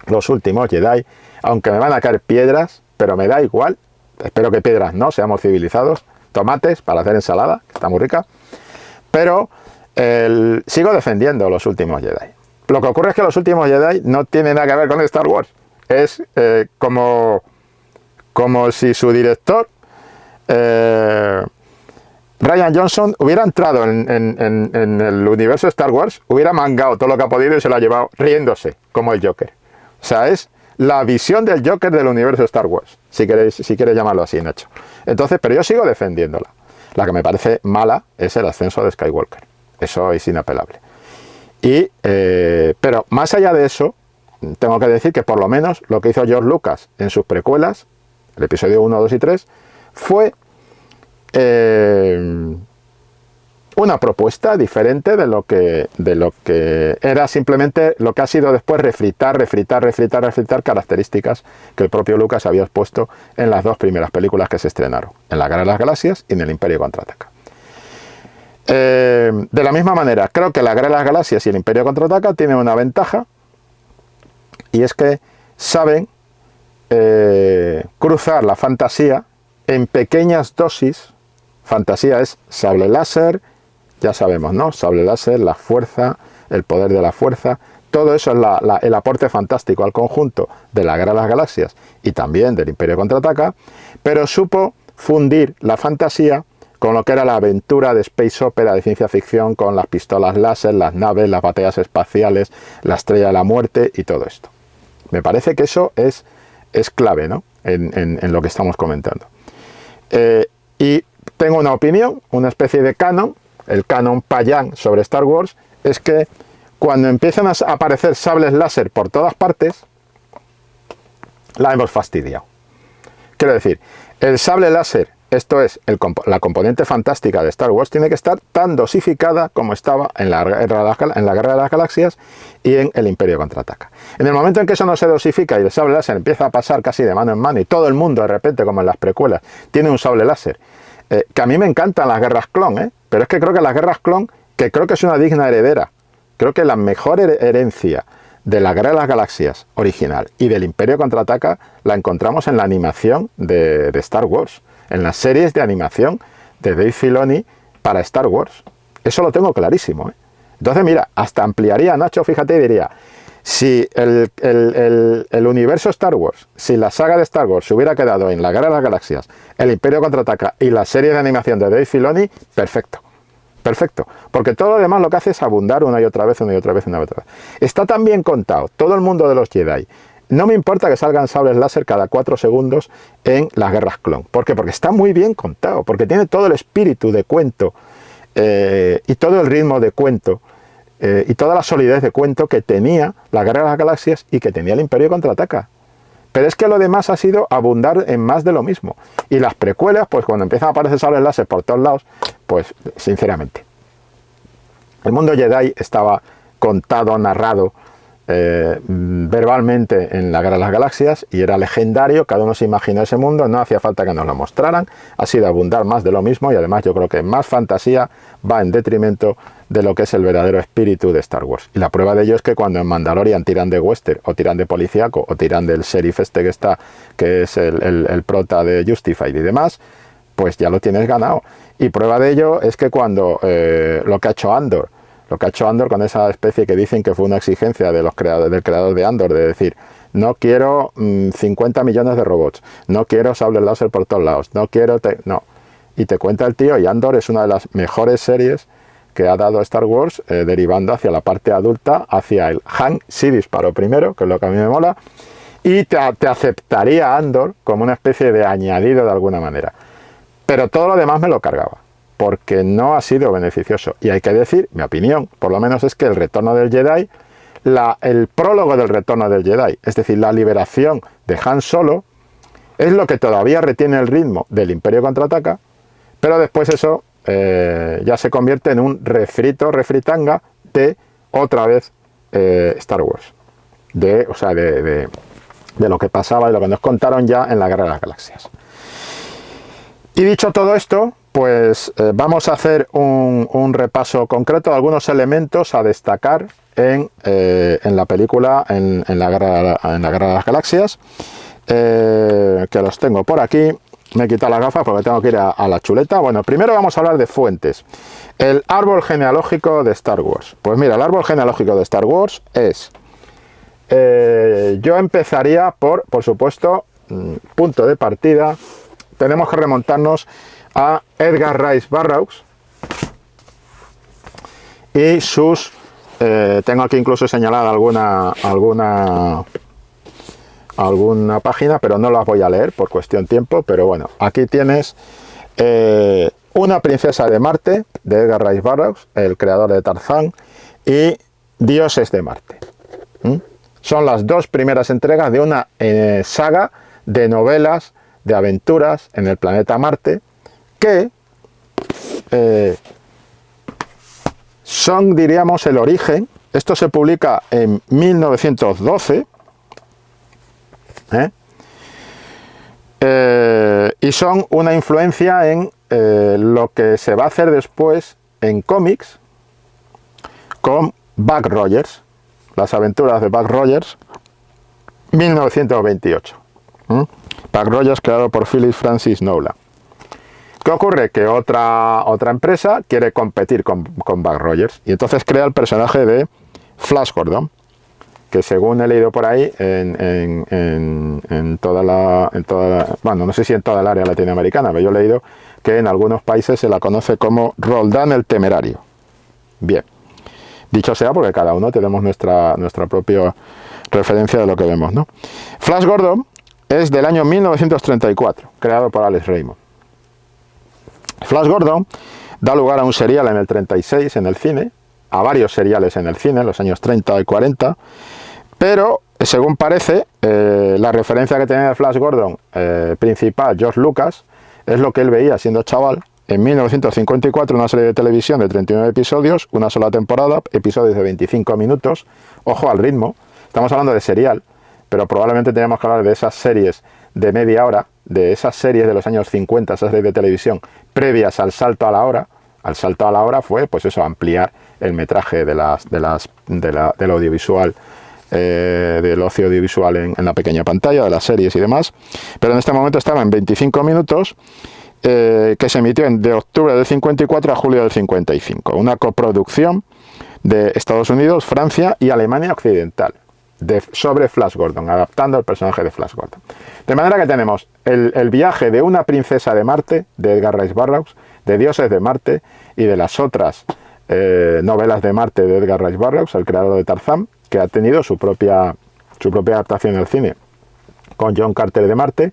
Los últimos Jedi, aunque me van a caer piedras, pero me da igual. Espero que piedras no, seamos civilizados. Tomates para hacer ensalada, que está muy rica. Pero sigo defendiendo Los últimos Jedi. Lo que ocurre es que Los últimos Jedi no tiene nada que ver con Star Wars. Es como si su director, Rian Johnson, hubiera entrado en el universo de Star Wars, hubiera mangado todo lo que ha podido y se lo ha llevado riéndose, como el Joker. O sea, es la visión del Joker del universo de Star Wars, si queréis llamarlo así, Nacho. Entonces, pero yo sigo defendiéndola. La que me parece mala es el ascenso de Skywalker. Eso es inapelable. Pero más allá de eso, tengo que decir que por lo menos lo que hizo George Lucas en sus precuelas, el episodio 1, 2 y 3, fue una propuesta diferente de lo que era simplemente lo que ha sido después refritar características que el propio Lucas había expuesto en las dos primeras películas que se estrenaron, en La Guerra de las Galaxias y en El Imperio Contraataca. De la misma manera, creo que La Guerra de las Galaxias y El Imperio Contraataca tienen una ventaja, y es que saben cruzar la fantasía en pequeñas dosis. Fantasía es sable láser, ya sabemos, ¿no? Sable láser, la fuerza, el poder de la fuerza, todo eso es el aporte fantástico al conjunto de La Guerra de las Galaxias y también del Imperio Contraataca, pero supo fundir la fantasía con lo que era la aventura de space opera, de ciencia ficción, con las pistolas láser, las naves, las batallas espaciales, la Estrella de la Muerte y todo esto. Me parece que eso es clave, ¿no? en lo que estamos comentando. Y tengo una opinión, una especie de canon, el canon payán sobre Star Wars, es que cuando empiezan a aparecer sables láser por todas partes, la hemos fastidiado. Quiero decir, el sable láser, esto es la componente fantástica de Star Wars, tiene que estar tan dosificada como estaba en la Guerra de las Galaxias y en El Imperio Contraataca. En el momento en que eso no se dosifica y el sable láser empieza a pasar casi de mano en mano y todo el mundo de repente, como en las precuelas, tiene un sable láser, que a mí me encantan las guerras clon, pero es que creo que las guerras clon, que creo que es una digna heredera, creo que la mejor herencia de la Guerra de las Galaxias original y del Imperio Contraataca la encontramos en la animación de Star Wars, en las series de animación de Dave Filoni para Star Wars. Eso lo tengo clarísimo. Entonces, mira, hasta ampliaría, Nacho, fíjate, y diría, si el universo Star Wars, si la saga de Star Wars se hubiera quedado en la Guerra de las Galaxias, el Imperio Contraataca y la serie de animación de Dave Filoni, perfecto. Perfecto, porque todo lo demás lo que hace es abundar una y otra vez, una y otra vez, una y otra vez. Está tan bien contado todo el mundo de los Jedi. No me importa que salgan sables láser cada 4 segundos en las guerras clon. ¿Por qué? Porque está muy bien contado, porque tiene todo el espíritu de cuento y todo el ritmo de cuento y toda la solidez de cuento que tenía la Guerra de las Galaxias y que tenía el Imperio Contraataca. Pero es que lo demás ha sido abundar en más de lo mismo. Y las precuelas, pues cuando empiezan a aparecer sables láser por todos lados, pues sinceramente, el mundo Jedi estaba contado, narrado verbalmente en la Guerra de las Galaxias y era legendario, cada uno se imaginó ese mundo, no hacía falta que nos lo mostraran, ha sido abundar más de lo mismo y además yo creo que más fantasía va en detrimento de lo que es el verdadero espíritu de Star Wars. Y la prueba de ello es que cuando en Mandalorian tiran de western o tiran de policíaco o tiran del sheriff este que es el prota de Justified y demás, pues ya lo tienes ganado. Y prueba de ello es que cuando lo que ha hecho Andor con esa especie que dicen que fue una exigencia de del creador de Andor, de decir, no quiero 50 millones de robots, no quiero sables láser por todos lados, no quiero... No. Y te cuenta el tío, y Andor es una de las mejores series que ha dado Star Wars, derivando hacia la parte adulta, hacia el Han sí disparó primero, que es lo que a mí me mola, y te aceptaría Andor como una especie de añadido de alguna manera. Pero todo lo demás me lo cargaba, porque no ha sido beneficioso. Y hay que decir, mi opinión, por lo menos, es que el retorno del Jedi, el prólogo del retorno del Jedi, es decir, la liberación de Han Solo, es lo que todavía retiene el ritmo del Imperio Contraataca, pero después eso ya se convierte en un refritanga de otra vez Star Wars. De de lo que pasaba y lo que nos contaron ya en la Guerra de las Galaxias. Y dicho todo esto, pues vamos a hacer un repaso concreto de algunos elementos a destacar en la película, en la Guerra de las Galaxias, que los tengo por aquí. Me he quitado las gafas porque tengo que ir a la chuleta. Bueno, primero vamos a hablar de fuentes. El árbol genealógico de Star Wars. Pues mira, el árbol genealógico de Star Wars es... yo empezaría por supuesto, punto de partida, tenemos que remontarnos a Edgar Rice Burroughs y sus... tengo aquí incluso señalada alguna página, pero no las voy a leer por cuestión de tiempo. Pero bueno, aquí tienes Una princesa de Marte, de Edgar Rice Burroughs, el creador de Tarzán, y Dioses de Marte. Son las dos primeras entregas de una saga de novelas de aventuras en el planeta Marte, que son, diríamos, el origen. Esto se publica en 1912, y son una influencia en lo que se va a hacer después en cómics con Buck Rogers, las aventuras de Buck Rogers, 1928. Buck Rogers, creado por Philip Francis Nolan. ¿Qué ocurre? Que otra empresa quiere competir con Buck Rogers y entonces crea el personaje de Flash Gordon, que según he leído por ahí en toda la, bueno, no sé si en toda el área latinoamericana, pero yo he leído que en algunos países se la conoce como Roldán el Temerario. Bien, dicho sea, porque cada uno tenemos nuestra propia referencia de lo que vemos, ¿no? Flash Gordon es del año 1934, creado por Alex Raymond. Flash Gordon da lugar a un serial en el 36 en el cine, a varios seriales en el cine, en los años 30 y 40, pero según parece, la referencia que tenía de Flash Gordon principal, George Lucas, es lo que él veía siendo chaval. En 1954, una serie de televisión de 39 episodios, una sola temporada, episodios de 25 minutos, ojo al ritmo, estamos hablando de serial, pero probablemente teníamos que hablar de esas series de media hora, de esas series de los años 50, esas series de televisión previas al salto a la hora. Al salto a la hora fue, pues eso, ampliar el metraje del audiovisual, del ocio audiovisual en la pequeña pantalla, de las series y demás. Pero en este momento estaba en 25 minutos, que se emitió de octubre del 54 a julio del 55. Una coproducción de Estados Unidos, Francia y Alemania Occidental, sobre Flash Gordon, adaptando el personaje de Flash Gordon. De manera que tenemos el viaje de Una princesa de Marte, de Edgar Rice Burroughs, de Dioses de Marte y de las otras novelas de Marte de Edgar Rice Burroughs, el creador de Tarzán, que ha tenido su propia adaptación al cine con John Carter de Marte,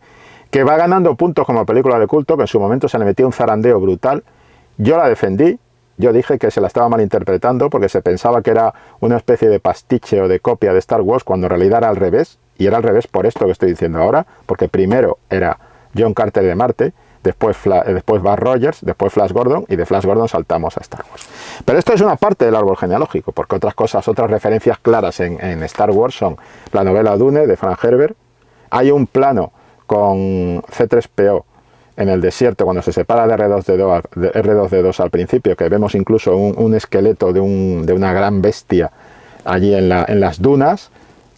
que va ganando puntos como película de culto, que en su momento se le metió un zarandeo brutal. Yo la defendí, yo dije que se la estaba malinterpretando porque se pensaba que era una especie de pastiche o de copia de Star Wars, cuando en realidad era al revés, y era al revés por esto que estoy diciendo ahora, porque primero era John Carter de Marte, después Buck Rogers, después Flash Gordon, y de Flash Gordon saltamos a Star Wars. Pero esto es una parte del árbol genealógico, porque otras referencias claras en Star Wars son la novela Dune de Frank Herbert. Hay un plano con C-3PO en el desierto cuando se separa de R2-D2 al principio, que vemos incluso un esqueleto de una gran bestia allí en las dunas,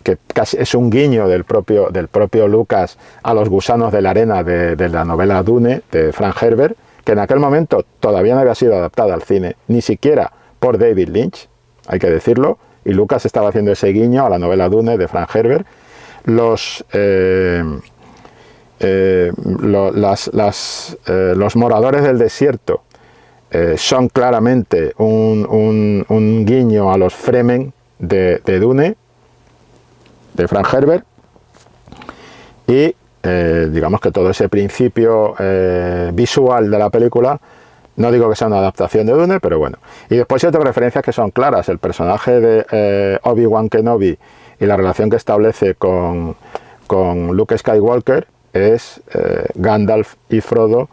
que casi es un guiño del propio Lucas a los gusanos de la arena de la novela Dune de Frank Herbert, que en aquel momento todavía no había sido adaptada al cine, ni siquiera por David Lynch, hay que decirlo, y Lucas estaba haciendo ese guiño a la novela Dune de Frank Herbert. Los moradores del desierto son claramente un guiño a los Fremen de Dune, de Frank Herbert, y digamos que todo ese principio visual de la película, no digo que sea una adaptación de Dune, pero bueno. Y después hay otras referencias que son claras. El personaje de Obi-Wan Kenobi y la relación que establece con Luke Skywalker es Gandalf y Frodo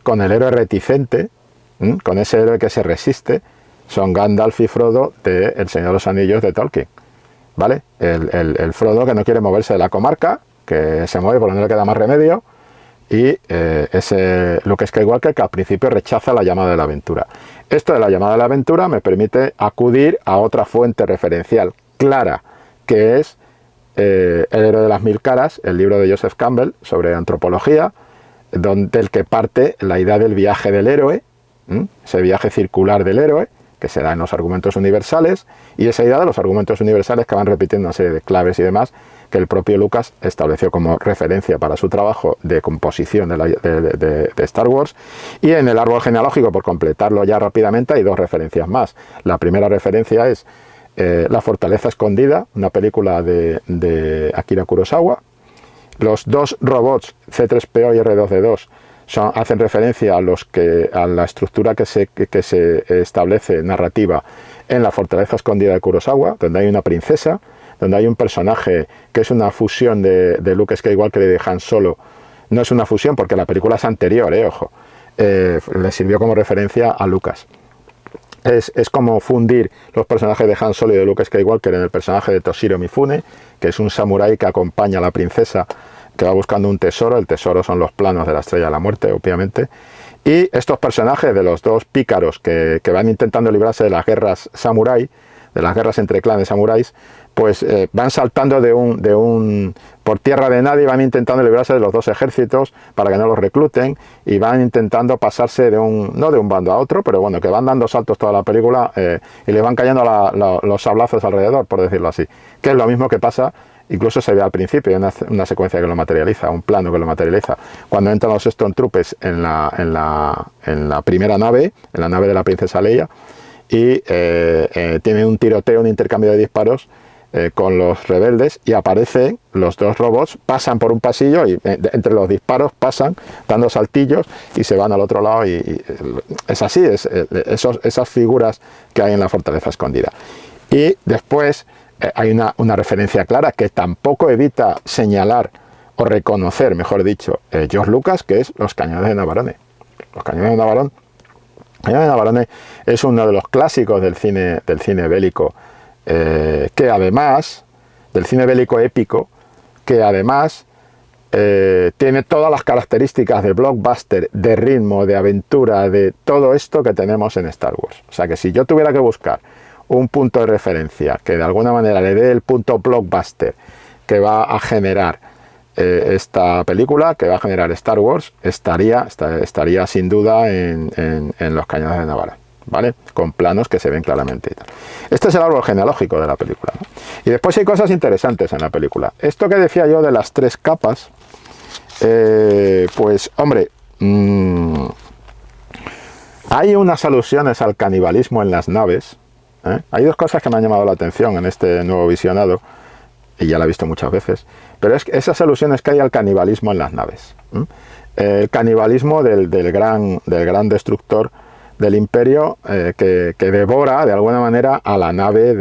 con el héroe reticente, con ese héroe que se resiste, son Gandalf y Frodo de El Señor de los Anillos de Tolkien. ¿vale? El Frodo que no quiere moverse de la comarca, que se mueve porque no le queda más remedio, y ese Luke Skywalker que al principio rechaza la llamada de la aventura. Esto de la llamada de la aventura me permite acudir a otra fuente referencial clara, que es El héroe de las mil caras, el libro de Joseph Campbell sobre antropología, del que parte la idea del viaje del héroe, ese viaje circular del héroe, que se da en los argumentos universales, y esa idea de los argumentos universales que van repitiendo una serie de claves y demás, que el propio Lucas estableció como referencia para su trabajo de composición de Star Wars. Y en el árbol genealógico, por completarlo ya rápidamente, hay dos referencias más. La primera referencia es La fortaleza escondida, una película de Akira Kurosawa. Los dos robots C-3PO y R2-D2 hacen referencia a la estructura que se establece narrativa en La fortaleza escondida de Kurosawa, donde hay una princesa, donde hay un personaje que es una fusión de Luke Skywalker y de Han Solo. No es una fusión porque la película es anterior, ojo. Le sirvió como referencia a Lucas. Es como fundir los personajes de Han Solo y de Luke Skywalker en el personaje de Toshiro Mifune, que es un samurái que acompaña a la princesa que va buscando un tesoro. El tesoro son los planos de la Estrella de la Muerte, obviamente. Y estos personajes de los dos pícaros que van intentando librarse de las guerras samurái, de las guerras entre clanes samuráis, pues van saltando por tierra de nadie, van intentando librarse de los dos ejércitos para que no los recluten, y van intentando pasarse no de un bando a otro, pero bueno, que van dando saltos toda la película y le van cayendo los sablazos alrededor, por decirlo así, que es lo mismo que pasa. Incluso se ve al principio una secuencia que lo materializa, un plano que lo materializa, cuando entran los Stormtroopers en la primera nave, en la nave de la princesa Leia, y tiene un tiroteo, un intercambio de disparos con los rebeldes, y aparecen los dos robots, pasan por un pasillo y entre los disparos pasan dando saltillos y se van al otro lado, y es así, esas figuras que hay en La fortaleza escondida. Y después hay una referencia clara que tampoco evita señalar o reconocer, mejor dicho, George Lucas, que es los cañones de Navarone. Los cañones de Navarone. Cañones de Navarone es uno de los clásicos del cine bélico, que además, del cine bélico épico, que además tiene todas las características de blockbuster, de ritmo, de aventura, de todo esto que tenemos en Star Wars. O sea que si yo tuviera que buscar un punto de referencia que de alguna manera le dé el punto blockbuster que va a generar esta película, que va a generar Star Wars, estaría sin duda en Los cañones de Navarone, ¿vale? Con planos que se ven claramente y tal. Este es el árbol genealógico de la película, ¿no? Y después hay cosas interesantes en la película. Esto que decía yo de las tres capas, pues hombre, hay unas alusiones al canibalismo en las naves. Hay dos cosas que me han llamado la atención en este nuevo visionado, y ya la he visto muchas veces, pero es esas alusiones que hay al canibalismo en las naves. El canibalismo del gran destructor del Imperio, que devora de alguna manera a la nave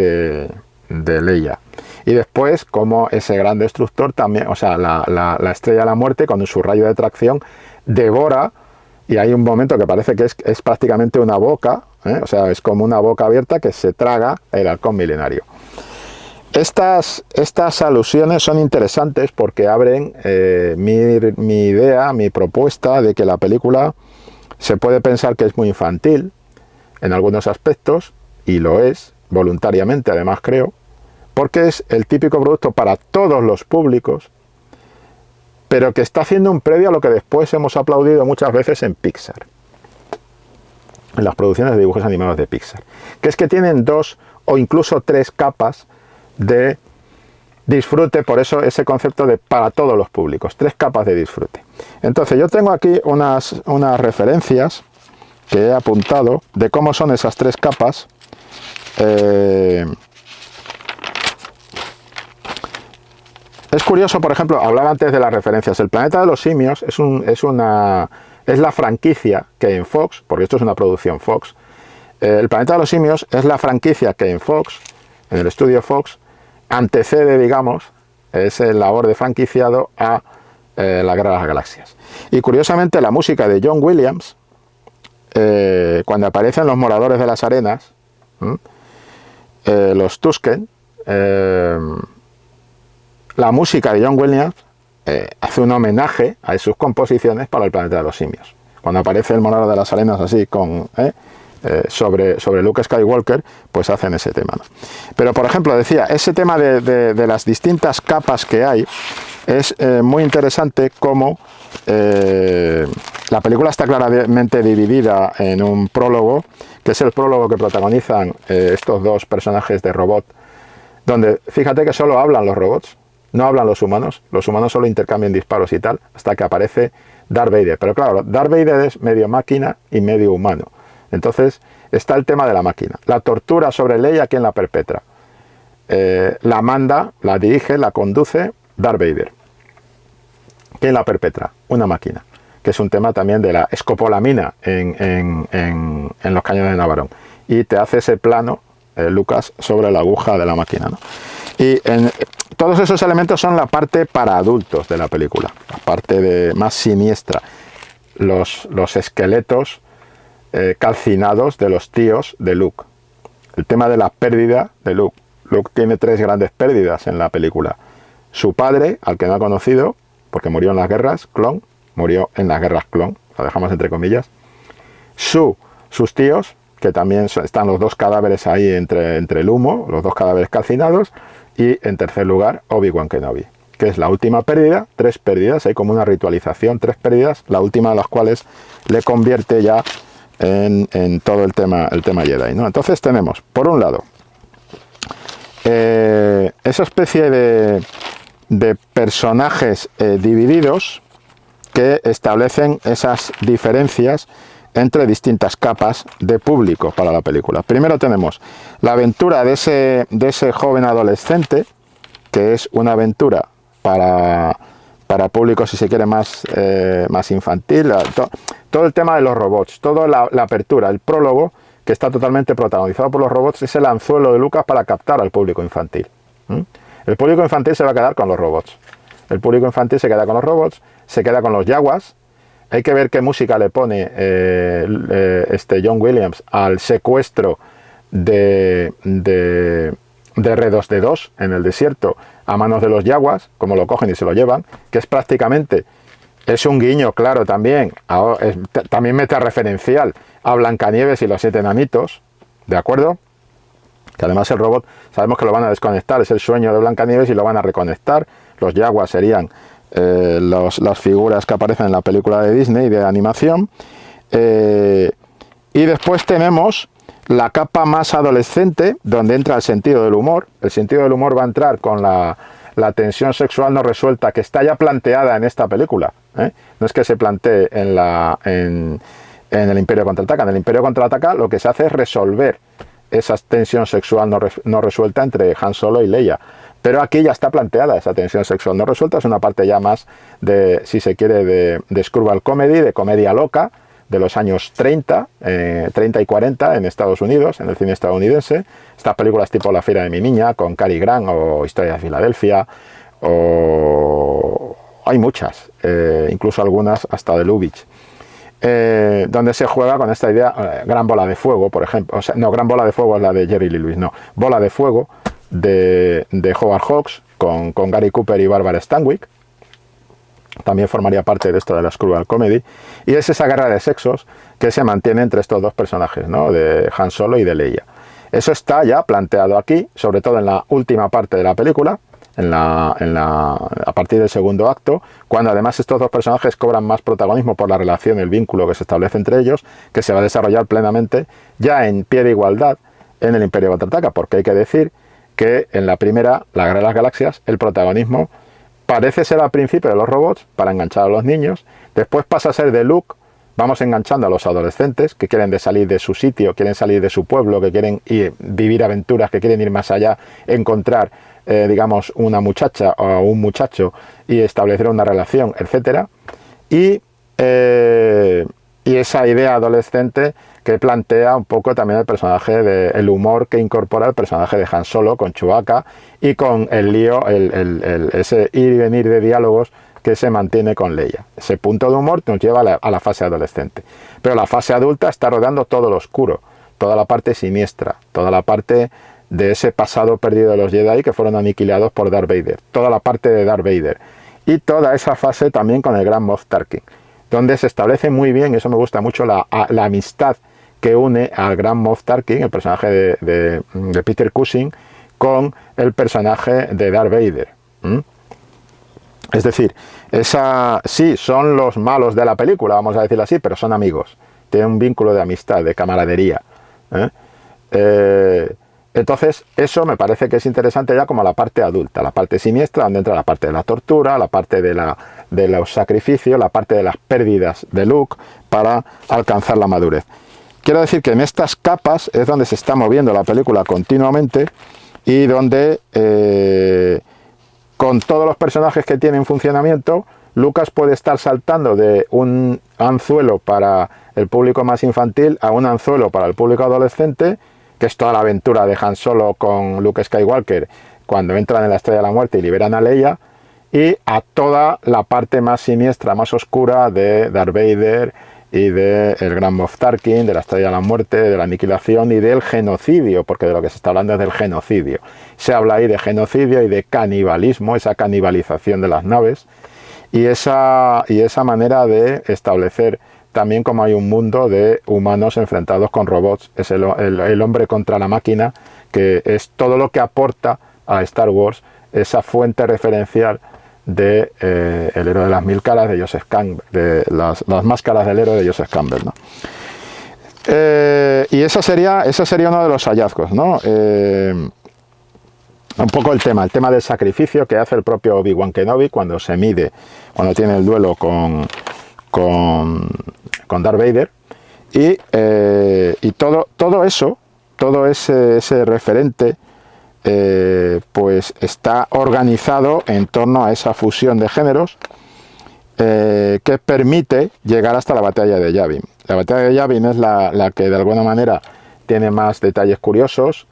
de Leia. Y después como ese gran destructor también, o sea, la Estrella de la Muerte, con su rayo de tracción, devora. Y hay un momento que parece que es prácticamente una boca, o sea, es como una boca abierta que se traga el halcón milenario. Estas alusiones son interesantes porque abren mi idea, mi propuesta de que la película se puede pensar que es muy infantil en algunos aspectos, y lo es, voluntariamente además creo, porque es el típico producto para todos los públicos, pero que está haciendo un previo a lo que después hemos aplaudido muchas veces en Pixar, en las producciones de dibujos animados de Pixar, que es que tienen 2 o incluso 3 capas de disfrute. Por eso ese concepto de para todos los públicos, 3 capas de disfrute. Entonces yo tengo aquí unas referencias que he apuntado de cómo son esas 3 capas. Es curioso, por ejemplo, hablaba antes de las referencias. El planeta de los simios es la franquicia que en Fox, porque esto es una producción Fox, el planeta de los simios es la franquicia que en Fox, en el estudio Fox, antecede, digamos, ese labor de franquiciado a la Guerra de las Galaxias. Y curiosamente la música de John Williams, cuando aparecen los moradores de las arenas, los Tusken, la música de John Williams hace un homenaje a sus composiciones para el planeta de los simios. Cuando aparece el monarca de las arenas así sobre Luke Skywalker, pues hacen ese tema, ¿no? Pero por ejemplo, decía, ese tema de las distintas capas que hay es muy interesante, como la película está claramente dividida en un prólogo, que es el prólogo que protagonizan estos dos personajes de robot, donde fíjate que solo hablan los robots, no hablan los humanos solo intercambian disparos y tal, hasta que aparece Darth Vader. Pero claro, Darth Vader es medio máquina y medio humano. Entonces está el tema de la máquina. La tortura sobre Leia, ¿quién la perpetra? La manda, la dirige, la conduce Darth Vader. ¿Quién la perpetra? Una máquina, que es un tema también de la escopolamina en los cañones de Navarone. Y te hace ese plano, Lucas, sobre la aguja de la máquina, ¿no? Y todos esos elementos son la parte para adultos de la película, la parte más siniestra. Los esqueletos calcinados de los tíos de Luke. El tema de la pérdida de Luke. Luke tiene 3 grandes pérdidas en la película. Su padre, al que no ha conocido, porque murió en las guerras clon, murió en las guerras clon, lo dejamos entre comillas. Sus tíos, que también están los 2 cadáveres ahí entre el humo, los 2 cadáveres calcinados. Y en tercer lugar, Obi-Wan Kenobi, que es la última pérdida. 3 pérdidas, hay como una ritualización, 3 pérdidas, la última de las cuales le convierte ya en todo el tema Jedi, ¿no? Entonces tenemos, por un lado, esa especie de personajes divididos que establecen esas diferencias entre distintas capas de público para la película. Primero tenemos la aventura de ese joven adolescente, que es una aventura para público, si se quiere, más infantil. Todo el tema de los robots, toda la apertura, el prólogo, que está totalmente protagonizado por los robots, es el anzuelo de Lucas para captar al público infantil. El público infantil se va a quedar con los robots. El público infantil se queda con los robots, se queda con los Jawas. Hay que ver qué música le pone John Williams al secuestro de R2D2 en el desierto a manos de los Jawas, como lo cogen y se lo llevan, que es prácticamente, es un guiño claro también, también metareferencial a Blancanieves y los 7 enanitos, ¿de acuerdo? Que además el robot sabemos que lo van a desconectar, es el sueño de Blancanieves y lo van a reconectar. Los Jawas serían las figuras que aparecen en la película de Disney de animación, y después tenemos la capa más adolescente, donde entra el sentido del humor. El sentido del humor va a entrar con la tensión sexual no resuelta, que está ya planteada en esta película, ¿eh? No es que se plantee en el Imperio Contraataca. En el Imperio Contraataca lo que se hace es resolver esa tensión sexual no resuelta entre Han Solo y Leia. Pero aquí ya está planteada esa tensión sexual no resuelta. Es una parte ya más de, si se quiere, de screwball comedy, de comedia loca, de los años 30 y 40 en Estados Unidos, en el cine estadounidense. Estas películas tipo La fiera de mi niña, con Cary Grant, o Historia de Filadelfia, o hay muchas, incluso algunas hasta de Lubitsch, donde se juega con esta idea. Gran bola de fuego, por ejemplo. O sea, no, Gran bola de fuego es la de Jerry Lee Lewis, no. Bola de fuego, de Howard Hawks, con Gary Cooper y Barbara Stanwyck. También formaría parte de esto de la screwball comedy. Y es esa guerra de sexos que se mantiene entre estos dos personajes, ¿no? De Han Solo y de Leia. Eso está ya planteado aquí, sobre todo en la última parte de la película, a partir del segundo acto, cuando además estos dos personajes cobran más protagonismo por la relación, el vínculo que se establece entre ellos, que se va a desarrollar plenamente ya en pie de igualdad en el Imperio Contraataca, porque hay que decir que en la primera, la Guerra de las Galaxias, el protagonismo parece ser al principio de los robots para enganchar a los niños, después pasa a ser de Luke. Vamos enganchando a los adolescentes que quieren salir de su sitio, quieren salir de su pueblo, que quieren vivir aventuras, que quieren ir más allá, encontrar, digamos, una muchacha o un muchacho y establecer una relación, etcétera. Y esa idea adolescente que plantea un poco también el personaje el humor que incorpora el personaje de Han Solo con Chewbacca y con el lío, ese ir y venir de diálogos que se mantiene con Leia. Ese punto de humor nos lleva a la fase adolescente. Pero la fase adulta está rodeando todo lo oscuro, toda la parte siniestra, toda la parte de ese pasado perdido de los Jedi que fueron aniquilados por Darth Vader, toda la parte de Darth Vader y toda esa fase también con el Gran Moff Tarkin, donde se establece muy bien, y eso me gusta mucho, la amistad que une al Gran Moff Tarkin, el personaje de Peter Cushing, con el personaje de Darth Vader. Es decir, sí, son los malos de la película, vamos a decirlo así, pero son amigos, tienen un vínculo de amistad, de camaradería. Entonces, eso me parece que es interesante ya como la parte adulta, la parte siniestra, donde entra la parte de la tortura, la parte de los sacrificios, la parte de las pérdidas de Luke para alcanzar la madurez. Quiero decir que en estas capas es donde se está moviendo la película continuamente y donde, con todos los personajes que tiene en funcionamiento, Lucas puede estar saltando de un anzuelo para el público más infantil a un anzuelo para el público adolescente, que es toda la aventura de Han Solo con Luke Skywalker cuando entran en la Estrella de la Muerte y liberan a Leia, y a toda la parte más siniestra, más oscura de Darth Vader y del Gran Moff Tarkin, de la Estrella de la Muerte, de la aniquilación y del genocidio, porque de lo que se está hablando es del genocidio. Se habla ahí de genocidio y de canibalismo, esa canibalización de las naves, y esa manera de establecer también como hay un mundo de humanos enfrentados con robots, es el hombre contra la máquina, que es todo lo que aporta a Star Wars, esa fuente referencial de el héroe de las mil caras de Joseph Campbell, de las máscaras del héroe de Joseph Campbell, ¿no? Y ese sería uno de los hallazgos, ¿no? Un poco el tema del sacrificio que hace el propio Obi-Wan Kenobi cuando tiene el duelo con Darth Vader, y todo eso, todo ese referente, pues está organizado en torno a esa fusión de géneros que permite llegar hasta la batalla de Yavin. La batalla de Yavin es la que de alguna manera tiene más detalles curiosos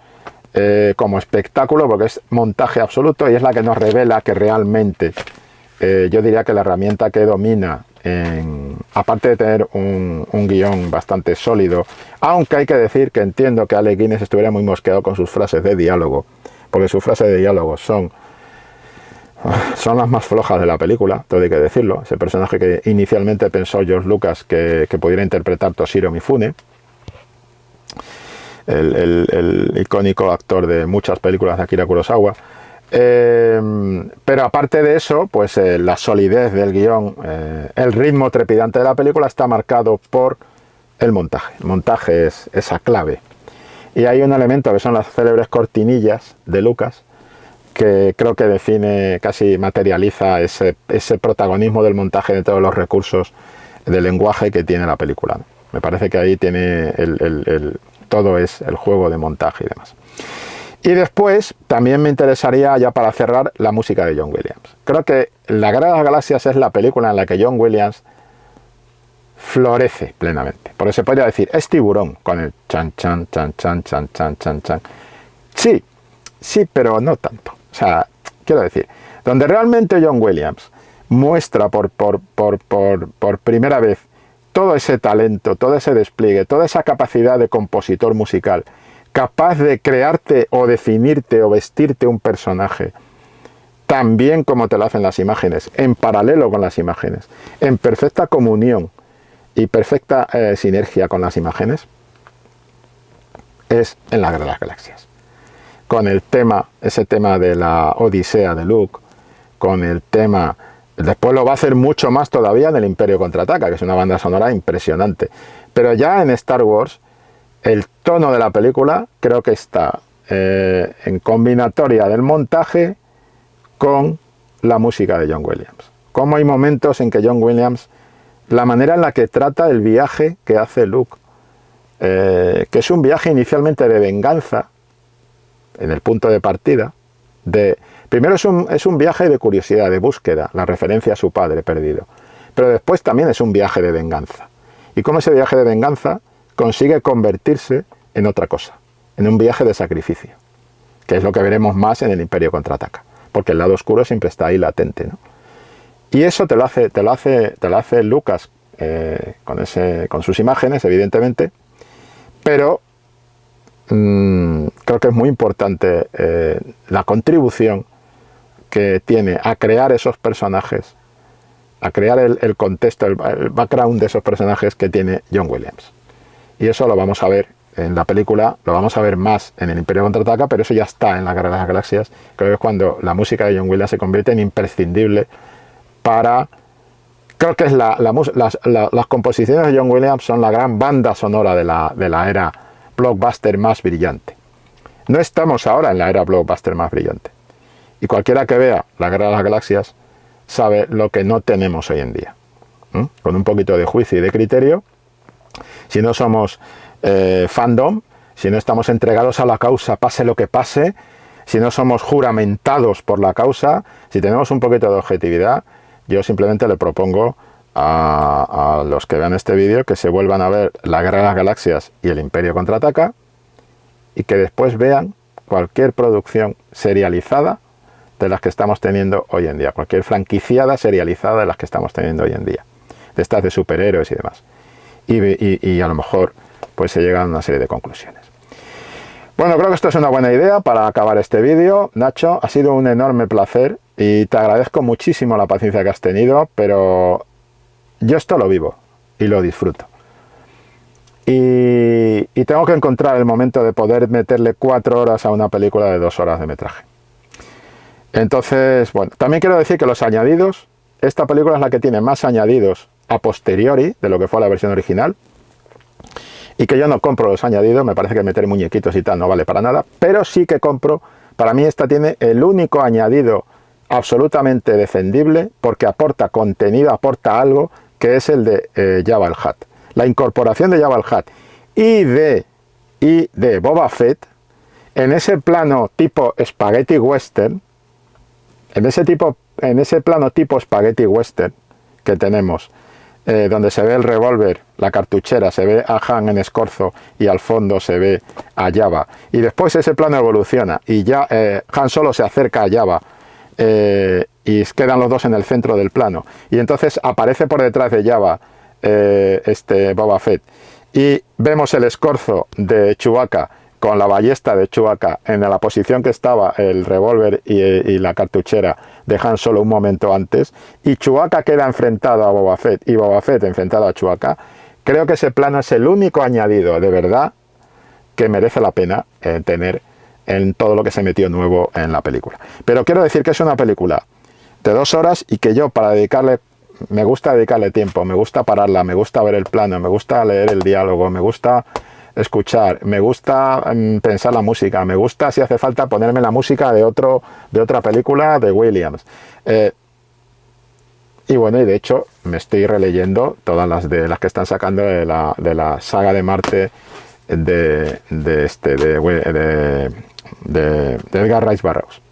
como espectáculo, porque es montaje absoluto y es la que nos revela que realmente yo diría que la herramienta que domina, aparte de tener un guión bastante sólido, aunque hay que decir que entiendo que Alec Guinness estuviera muy mosqueado con sus frases de diálogo, porque sus frases de diálogo son las más flojas de la película, todo hay que decirlo. Ese personaje que inicialmente pensó George Lucas que pudiera interpretar Toshiro Mifune, el icónico actor de muchas películas de Akira Kurosawa. Pero aparte de eso, pues la solidez del guión, el ritmo trepidante de la película está marcado por el montaje. El montaje es esa clave. Y hay un elemento que son las célebres cortinillas de Lucas, que creo que define, casi materializa ese protagonismo del montaje de todos los recursos de lenguaje que tiene la película. Me parece que ahí tiene todo es el juego de montaje y demás. Y después también me interesaría, ya para cerrar, la música de John Williams. Creo que La Guerra de las Galaxias es la película en la que John Williams florece plenamente. Porque se podría decir, es Tiburón, con el chan, chan, chan, chan, chan, chan, chan, chan. Sí, pero no tanto. O sea, quiero decir, donde realmente John Williams muestra por primera vez todo ese talento, todo ese despliegue, toda esa capacidad de compositor musical, capaz de crearte o definirte o vestirte un personaje tan bien como te lo hacen las imágenes, en paralelo con las imágenes, en perfecta comunión y perfecta sinergia con las imágenes, es en La Guerra de las Galaxias. Con el tema, ese tema de la Odisea de Luke, con el tema, después lo va a hacer mucho más todavía en El Imperio Contraataca, que es una banda sonora impresionante, pero ya en Star Wars el tono de la película creo que está en combinatoria del montaje con la música de John Williams. Como hay momentos en que John Williams, la manera en la que trata el viaje que hace Luke, que es un viaje inicialmente de venganza, en el punto de partida, primero es un viaje de curiosidad, de búsqueda, la referencia a su padre perdido, pero después también es un viaje de venganza. Y como ese viaje de venganza consigue convertirse en otra cosa, en un viaje de sacrificio, que es lo que veremos más en El Imperio Contraataca, porque el lado oscuro siempre está ahí latente, ¿no? Y eso te lo hace Lucas con sus imágenes, evidentemente, pero creo que es muy importante la contribución que tiene a crear esos personajes, a crear el contexto, el background de esos personajes que tiene John Williams. Y eso lo vamos a ver en la película, lo vamos a ver más en El Imperio Contraataca, pero eso ya está en La Guerra de las Galaxias. Creo que es cuando la música de John Williams se convierte en imprescindible para... Creo que es las composiciones de John Williams son la gran banda sonora de la era blockbuster más brillante. No estamos ahora en la era blockbuster más brillante. Y cualquiera que vea La Guerra de las Galaxias sabe lo que no tenemos hoy en día. Con un poquito de juicio y de criterio, si no somos fandom, si no estamos entregados a la causa, pase lo que pase, si no somos juramentados por la causa, si tenemos un poquito de objetividad, yo simplemente le propongo a los que vean este vídeo que se vuelvan a ver La Guerra de las Galaxias y El Imperio Contraataca y que después vean cualquier producción serializada de las que estamos teniendo hoy en día, cualquier franquiciada serializada de las que estamos teniendo hoy en día, de estas de superhéroes y demás. Y a lo mejor pues se llegan a una serie de conclusiones. Bueno, creo que esto es una buena idea para acabar este vídeo. Nacho, ha sido un enorme placer y te agradezco muchísimo la paciencia que has tenido, pero yo esto lo vivo y lo disfruto. Y tengo que encontrar el momento de poder meterle 4 horas a una película de 2 horas de metraje. Entonces, bueno, también quiero decir que los añadidos, esta película es la que tiene más añadidos a posteriori de lo que fue la versión original. Y que yo no compro los añadidos, me parece que meter muñequitos y tal no vale para nada, pero sí que compro, para mí esta tiene el único añadido absolutamente defendible, porque aporta contenido, aporta algo, que es el de Jabba el Hutt. La incorporación de Jabba el Hutt y de Boba Fett, en ese plano tipo spaghetti western, en ese plano tipo spaghetti western que tenemos, donde se ve el revólver, la cartuchera, se ve a Han en escorzo y al fondo se ve a Jabba. Y después ese plano evoluciona y ya Han Solo se acerca a Jabba y quedan los dos en el centro del plano. Y entonces aparece por detrás de Jabba Boba Fett y vemos el escorzo de Chewbacca con la ballesta de Chewbacca en la posición que estaba el revólver y la cartuchera de Han Solo un momento antes, y Chewbacca queda enfrentado a Boba Fett y Boba Fett enfrentado a Chewbacca. Creo que ese plano es el único añadido de verdad que merece la pena tener en todo lo que se metió nuevo en la película. Pero quiero decir que es una película de 2 horas y que yo para dedicarle, me gusta dedicarle tiempo, me gusta pararla, me gusta ver el plano, me gusta leer el diálogo, me gusta escuchar, me gusta pensar la música, me gusta si hace falta ponerme la música de otra película de Williams. Y bueno, y de hecho me estoy releyendo todas las que están sacando de la saga de Marte de Edgar Rice Burroughs.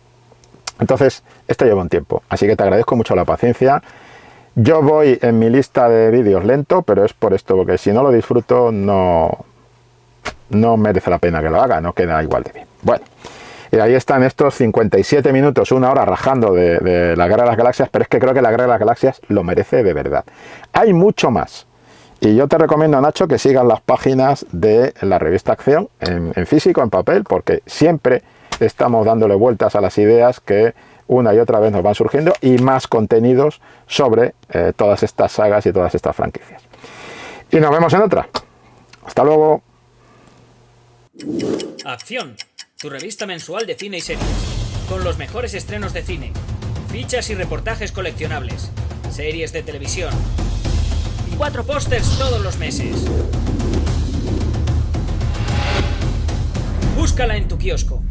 Entonces, esto lleva un tiempo, así que te agradezco mucho la paciencia. Yo voy en mi lista de vídeos lento, pero es por esto, porque si no lo disfruto no merece la pena que lo haga, no queda igual de bien. Bueno, y ahí están estos 57 minutos, 1 hora rajando de La Guerra de las Galaxias, pero es que creo que La Guerra de las Galaxias lo merece de verdad. Hay mucho más. Y yo te recomiendo, Nacho, que sigas las páginas de la revista Acción, en físico, en papel, porque siempre estamos dándole vueltas a las ideas que una y otra vez nos van surgiendo, y más contenidos sobre todas estas sagas y todas estas franquicias. Y nos vemos en otra. Hasta luego. Acción, tu revista mensual de cine y series, con los mejores estrenos de cine, fichas y reportajes coleccionables, series de televisión y 4 pósters todos los meses. Búscala en tu kiosco.